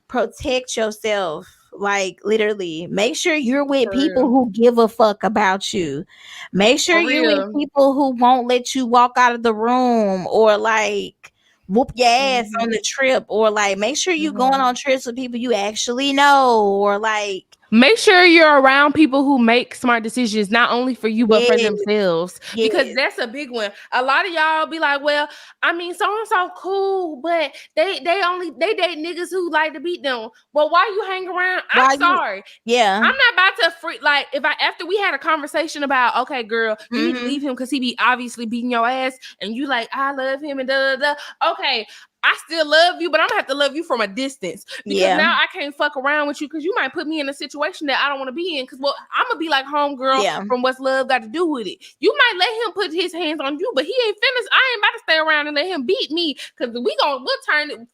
protect yourself. Like literally, make sure you're with For people real. who give a fuck about you. Make sure For you're with real. people who won't let you walk out of the room or like whoop your ass on Mm-hmm. the trip, or like make sure you going Mm-hmm. on trips with people you actually know, or like Make sure you're around people who make smart decisions, not only for you, but for yes, themselves. Because yes, that's a big one. A lot of y'all be like, well, I mean, so and so cool, but they date niggas who like to beat them. Well, why you hang around? I'm why you sorry. yeah. I'm not about to like if I after we had a conversation about, okay, girl, you need to Mm-hmm. leave him because he be obviously beating your ass, and you like, I love him and da da da. Okay, I still love you, but I'm gonna have to love you from a distance because Yeah, now I can't fuck around with you because you might put me in a situation that I don't want to be in. Because I'm gonna be like homegirl yeah, from What's Love Got to Do with It. You might let him put his hands on you, but he ain't finished. I ain't about to stay around and let him beat me because we'll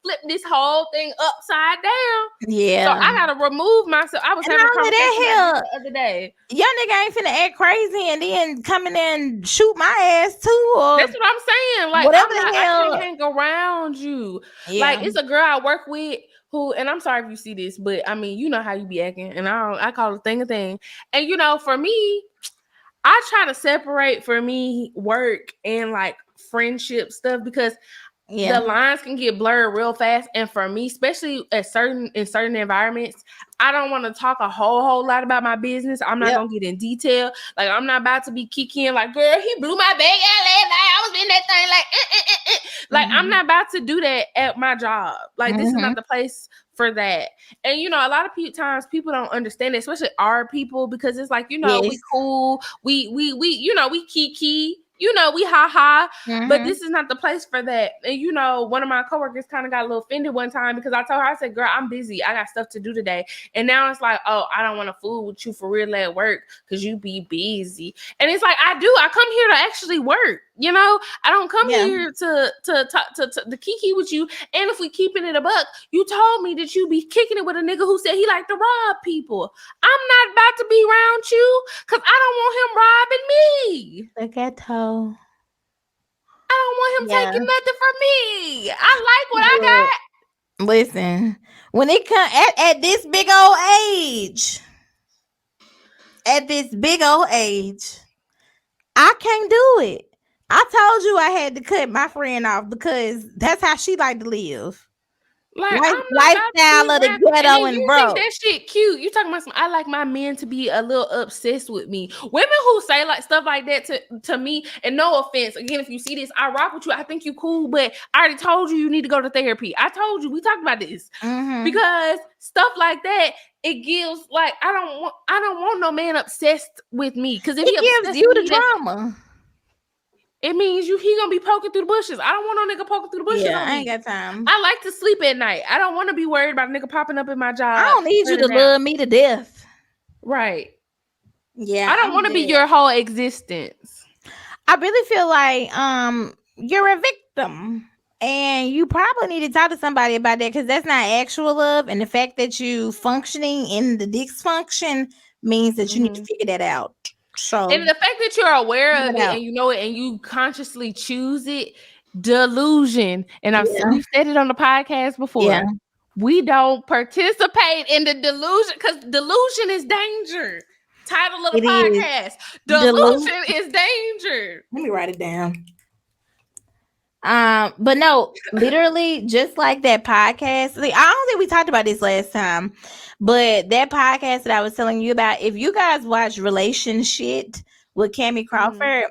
flip this whole thing upside down. So yeah. I gotta remove myself. I was And having a not only conversation about this that, the other day. young nigga ain't finna act crazy and then come in there and shoot my ass too, or That's what I'm saying. Like, whatever the I can't hell. hang around you. Like, Yeah, it's a girl I work with who, and I'm sorry if you see this, but I mean, you know how you be acting, and I call it thing a thing. And for me, I try to separate for me work and like friendship stuff because the yeah, lines can get blurred real fast. And for me, especially in certain environments, I don't want to talk a whole lot about my business. I'm not yep, gonna get in detail. Like I'm not about to be kicking like, girl, he blew my bag out last night. I was in that thing like I'm mm-hmm, not about to do that at my job. Like this is mm-hmm, not the place for that. And a lot of times people don't understand it, especially our people, because it's like, yes, we cool, we we kiki. you know, we ha, but this is not the place for that. And you know, one of my coworkers kind of got a little offended one time because I told her, I said, girl, I'm busy. I got stuff to do today. And now it's like, oh, I don't want to fool with you for real at work because you be busy. And it's like, I do. I come here to actually work. You know, I don't come here to kiki with you. And if we keeping it a buck, you told me that you be kicking it with a nigga who said he like to rob people. I'm not about to be around you because I don't want him robbing me. The ghetto. I don't want him taking nothing from me. I like what I got. Listen, when it comes at this big old age, I can't do it. I told you I had to cut my friend off because that's how she like to live. Like, lifestyle of the ghetto and broke. That shit cute. You talking about some? I like my men to be a little obsessed with me. Women who say like stuff like that to me, and no offense, again, if you see this, I rock with you. I think you cool, but I already told you need to go to therapy. I told you we talked about this because stuff like that. It gives like I don't want no man obsessed with me because if he gives you the drama. It means he gonna be poking through the bushes. I don't want no nigga poking through the bushes. Yeah, I ain't got time. I like to sleep at night. I don't want to be worried about a nigga popping up in my job. I don't need you to love me to death. Right. Yeah. I don't want to be your whole existence. I really feel like you're a victim. And you probably need to talk to somebody about that because that's not actual love. And the fact that you functioning in the dysfunction means that you need to figure that out. So, and the fact that you're aware of it and you know it and you consciously choose it, delusion. And we've said it on the podcast before. Yeah. We don't participate in the delusion because delusion is danger. Title of the podcast. Delusion is danger. Let me write it down. But no, literally just like that podcast. I don't think we talked about this last time, but that podcast that I was telling you about, if you guys watch Relationship with Cammie Crawford,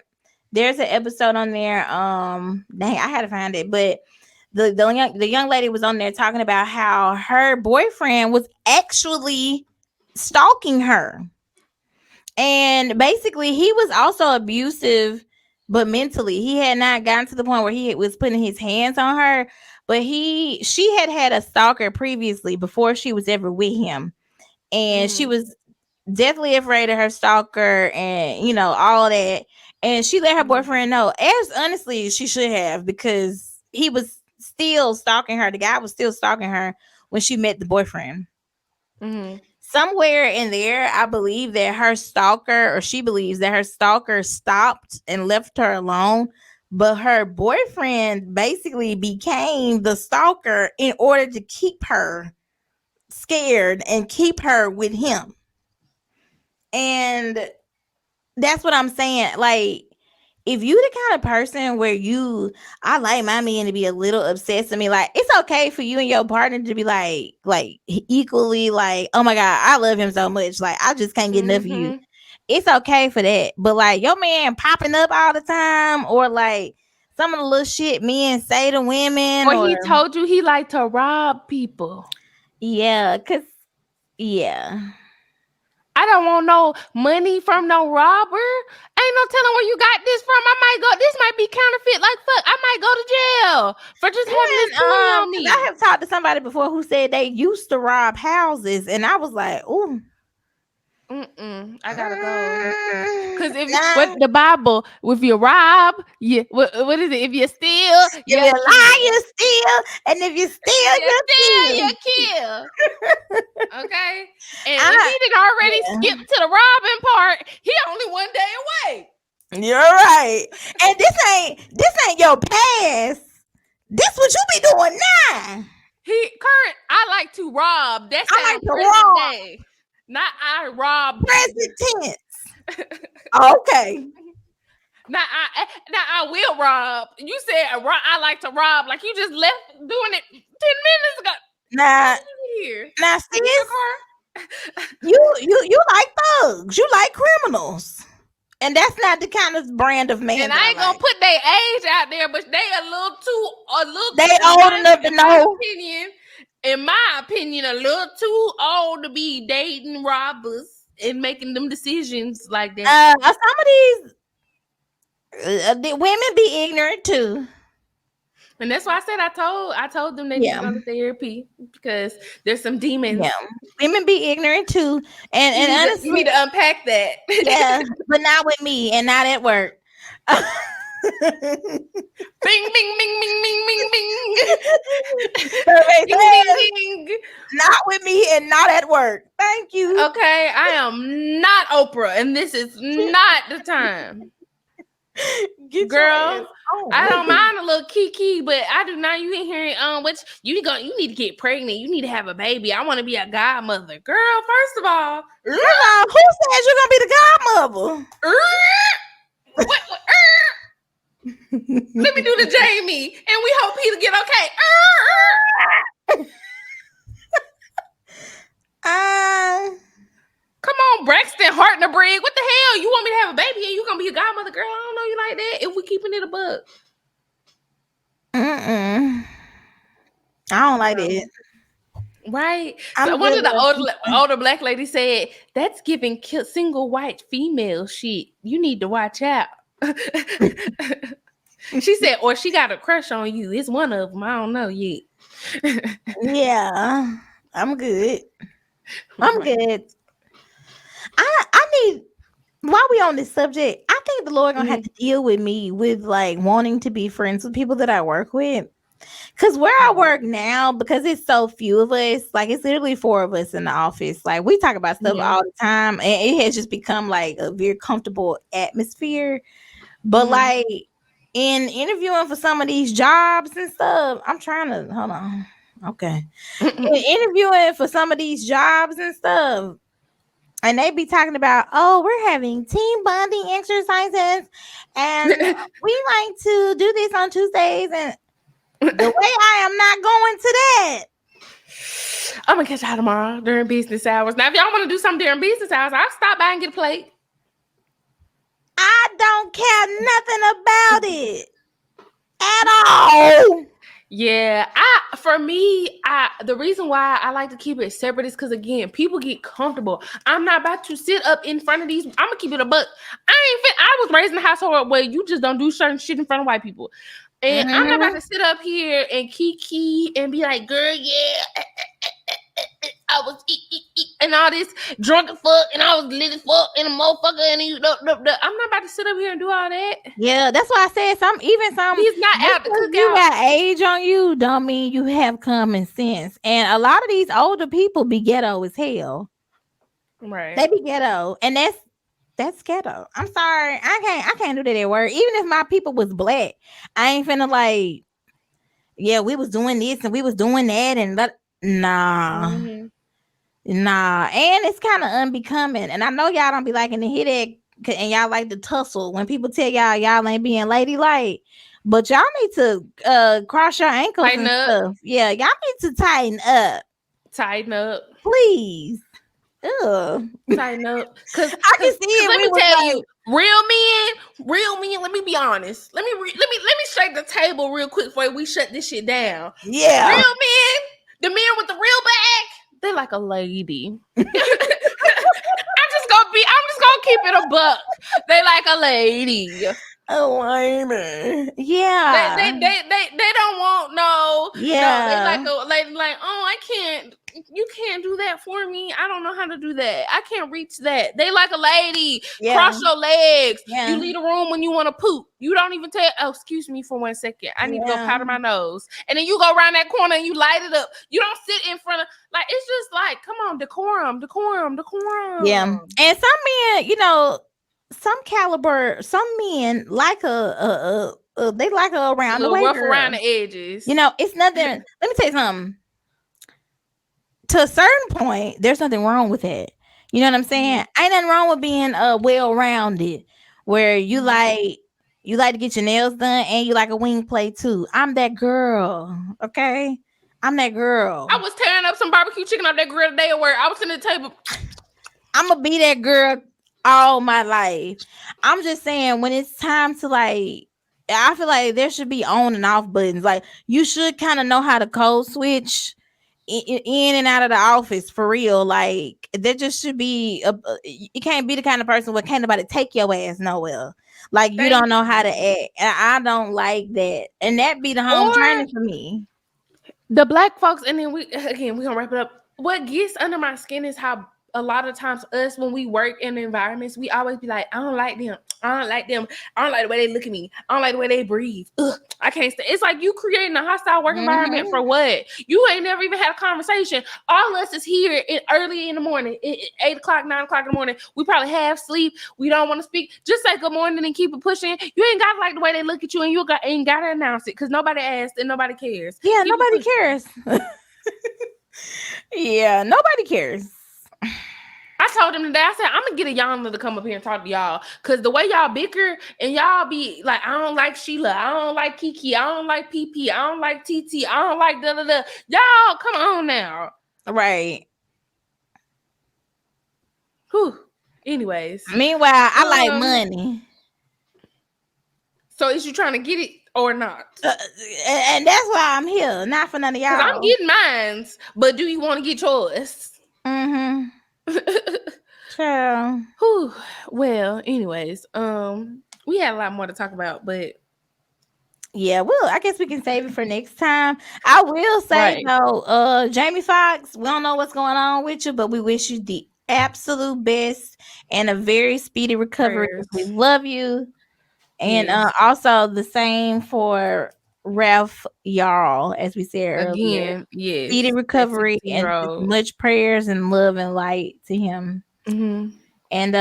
there's an episode on there. Dang, I had to find it, but the young lady was on there talking about how her boyfriend was actually stalking her. And basically he was also abusive, but mentally he had not gotten to the point where he was putting his hands on her, but she had a stalker previously before she was ever with him. And she was deathly afraid of her stalker and, you know, all that. And she let her boyfriend know, as honestly she should have, because he was still stalking her. The guy was still stalking her when she met the boyfriend. Somewhere in there, I believe that her stalker, or she believes that her stalker stopped and left her alone. But her boyfriend basically became the stalker in order to keep her scared and keep her with him. And that's what I'm saying. Like, if you the kind of person where I like my man to be a little obsessed with me, like, it's okay for you and your partner to be like equally like, oh my God, I love him so much. Like, I just can't get enough of you. It's okay for that. But like your man popping up all the time, or like some of the little shit men say to women. Or he told you he liked to rob people. Yeah, I don't want no money from no robber. Ain't no telling where you got this from. This might be counterfeit. Like, fuck, I might go to jail for just having this money on me. I have talked to somebody before who said they used to rob houses, and I was like, ooh. I gotta go. Because with the Bible, if you rob, what is it? If you steal, you lie, you steal, and if you steal, you kill. Okay, and he did already skip to the robbing part. He only one day away. You're right, and this ain't your past. This what you be doing now. I like to rob. That's I like to rob. Day. Not I rob. Present tense. Okay. Now I will rob. You said I like to rob. Like you just left doing it 10 minutes ago. Now, sis, you like thugs. You like criminals. And that's not the kind of brand of man. And I ain't gonna put their age out there, but they a little too they old enough to know. In my opinion, a little too old to be dating robbers and making them decisions like that. Some of women be ignorant too. And that's why I said I told them they need to go to therapy because there's some demons. Yeah, women be ignorant too, and honestly, you need to unpack that. Yeah, but not with me and not at work. Bing, bing, bing, bing, bing, bing, bing. Bing, bing, bing. Not with me and not at work. Thank you. Okay, I am not Oprah, and this is not the time. Girl, I don't mind a little kiki, but I do not. You ain't hearing what you need to get pregnant. You need to have a baby. I want to be a godmother. Girl, first of all, who says you're gonna be the godmother? Let me do the Jamie, and we hope Peter get okay. Come on, Braxton Hartnebrig. What the hell? You want me to have a baby and you gonna be a godmother? Girl, I don't know you like that. If we keeping it a buck. I don't like it. Right. So one of the older black ladies said, that's giving single white female shit. You need to watch out. She said, or she got a crush on you. It's one of them. I don't know yet. Yeah, I'm good. I'm good. I need, while we on this subject, I think the Lord gonna have to deal with me with like wanting to be friends with people that I work with. Cause where I work now, because it's so few of us, like it's literally 4 of us in the office. Like we talk about stuff all the time, and it has just become like a very comfortable atmosphere. But like in interviewing for some of these jobs and stuff, I'm trying to hold on. Okay. Interviewing for some of these jobs and stuff, and they be talking about, oh, we're having team bonding exercises, and we like to do this on Tuesdays, and the way I am not going to that. I'm gonna catch y'all tomorrow during business hours. Now, if y'all want to do something during business hours, I'll stop by and get a plate. I don't care nothing about it at all. Yeah, the reason why I like to keep it separate is because, again, people get comfortable. I'm not about to sit up in front of these. I'm gonna keep it a buck. I was raised in a household where you just don't do certain shit in front of white people. And I'm not about to sit up here and kiki and be like, girl, yeah, I was and all this drunk and fuck, and I was lit as fuck, and a motherfucker, and you know, I'm not about to sit up here and do all that. Yeah, that's why I said some. He's not out to cook you out. Got age on you don't mean you have common sense. And a lot of these older people be ghetto as hell. Right? They be ghetto, and that's ghetto. I'm sorry, I can't do that at work. Even if my people was black, I ain't finna like, yeah, we was doing this and we was doing that, and nah. Nah, and it's kind of unbecoming. And I know y'all don't be liking to hear that, and y'all like to tussle when people tell y'all ain't being ladylike. But y'all need to cross your ankles and stuff. Yeah, y'all need to tighten up. Tighten up, please. Tighten up, because I can see it. Let me tell you, real men. Let me be honest. Let me shake the table real quick before we shut this shit down. Yeah, real men, the men with the real bag. They're like a lady. I'm just gonna keep it a buck. They like a lady. A lady. Yeah. They don't want no. Yeah. No, they like, oh, I can't. You can't do that for me. I don't know how to do that. I can't reach that. They like a lady. Yeah. Cross your legs. Yeah. You leave the room when you want to poop. You don't even tell, oh, excuse me for 1 second. I need to go powder my nose. And then you go around that corner and you light it up. You don't sit in front of, like, it's just like, come on, decorum. Yeah. And some men, you know, some men like they like a around the way rough girl. Around the edges. You know, it's nothing. Let me tell you something. To a certain point, there's nothing wrong with it. You know what I'm saying? Ain't nothing wrong with being well-rounded, where you like to get your nails done and you like a wing plate too. I'm that girl, okay? I'm that girl. I was tearing up some barbecue chicken off that grill today at work. I was sitting at the table. I'm gonna be that girl all my life. I'm just saying, when it's time to like, I feel like there should be on and off buttons. Like, you should kind of know how to code switch in and out of the office for real. Like that just should be. You can't be the kind of person where can't nobody take your ass nowhere. Like you don't know how to act. And I don't like that. And that be the home training for me. The black folks, and then we gonna wrap it up. What gets under my skin is how a lot of times us, when we work in environments, we always be like, I don't like them. I don't like them. I don't like the way they look at me. I don't like the way they breathe. Ugh, I can't stand. It's like you creating a hostile work environment for what? You ain't never even had a conversation. All us is here early in the morning, 8 o'clock, 9 o'clock in the morning. We probably half sleep. We don't want to speak. Just say good morning and keep it pushing. You ain't got to like the way they look at you, and you ain't got to announce it because nobody asked and nobody cares. Yeah, nobody cares. Yeah, nobody cares. I told him today, I said, I'm gonna get a Yana to come up here and talk to y'all. Cause the way y'all bicker and y'all be like, I don't like Sheila, I don't like Kiki, I don't like PP, I don't like TT, I don't like da-da-da. Y'all, come on now. Right. Whew. Anyways. Meanwhile, I like money. So is you trying to get it or not? And that's why I'm here. Not for none of y'all. Cause I'm getting mines, but do you want to get yours? Mm-hmm. Sure. Whew. Well, anyways, we had a lot more to talk about, but yeah, well, I guess we can save it for next time. I will say though, Jamie Foxx, we don't know what's going on with you, but we wish you the absolute best and a very speedy recovery. We love you. And also the same for Ralph Yarl, as we said earlier. Yes. Speedy recovery and much prayers and love and light to him. Mm-hmm. And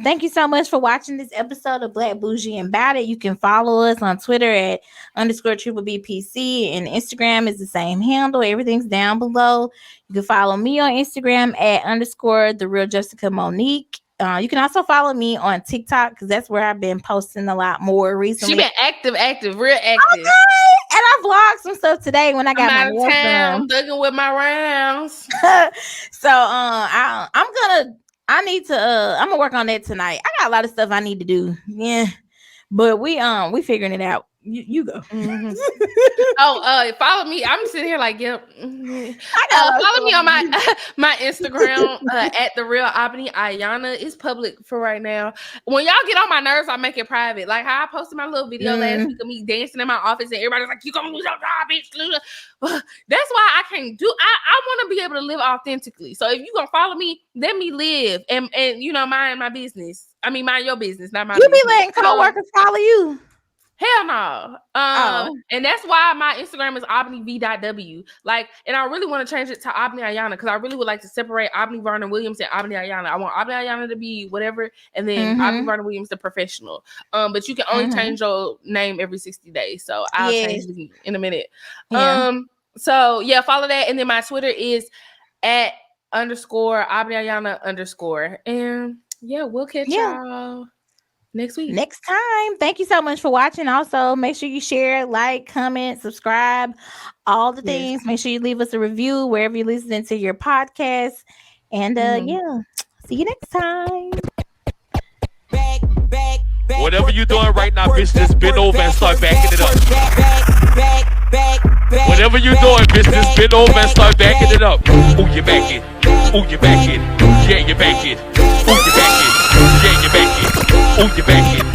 thank you so much for watching this episode of Black Bougie and About It. You can follow us on Twitter at _BBPC, and Instagram is the same handle. Everything's down below. You can follow me on Instagram at _the real Jessica Monique. You can also follow me on TikTok because that's where I've been posting a lot more recently. She been active, real active. Okay. And I vlogged some stuff today when I got my nails done. I'm thugging with my rounds. So I'm gonna work on that tonight. I got a lot of stuff I need to do. Yeah. But we figuring it out. You go. Mm-hmm. Follow me. I'm sitting here like, yep. Follow me on my Instagram at the real Albany Ayana. It's public for right now. When y'all get on my nerves, I make it private. Like how I posted my little video last week of me dancing in my office, and everybody's like, "You gonna lose your job, bitch?" That's why I can't do. I want to be able to live authentically. So if you gonna follow me, let me live and mind my business. I mean, mind your business, not my. You be letting coworkers follow you. Hell no. And that's why my Instagram is AubneyV.W. Like, and I really want to change it to Albany Ayana because I really would like to separate Albany Vernon Williams and Albany Ayana. I want Albany Ayana to be whatever, and then Albany Vernon Williams the professional. But you can only change your name every 60 days. So I'll change it in a minute. Yeah. So yeah, follow that, and then my Twitter is at _Albany Ayana _. And yeah, we'll catch y'all next time. Thank you so much for watching. Also, make sure you share, like, comment, subscribe, all the things. Make sure you leave us a review wherever you're listening to your podcast. And see you next time. Whatever you're doing right now, business, bend over and start backing it up. Whatever you're doing, business, bend over and start backing it up. Ooh, you back it. Ooh, you back it. Yeah, you back it. Ooh, you back it. Yeah, you back it. Ooh, you back it.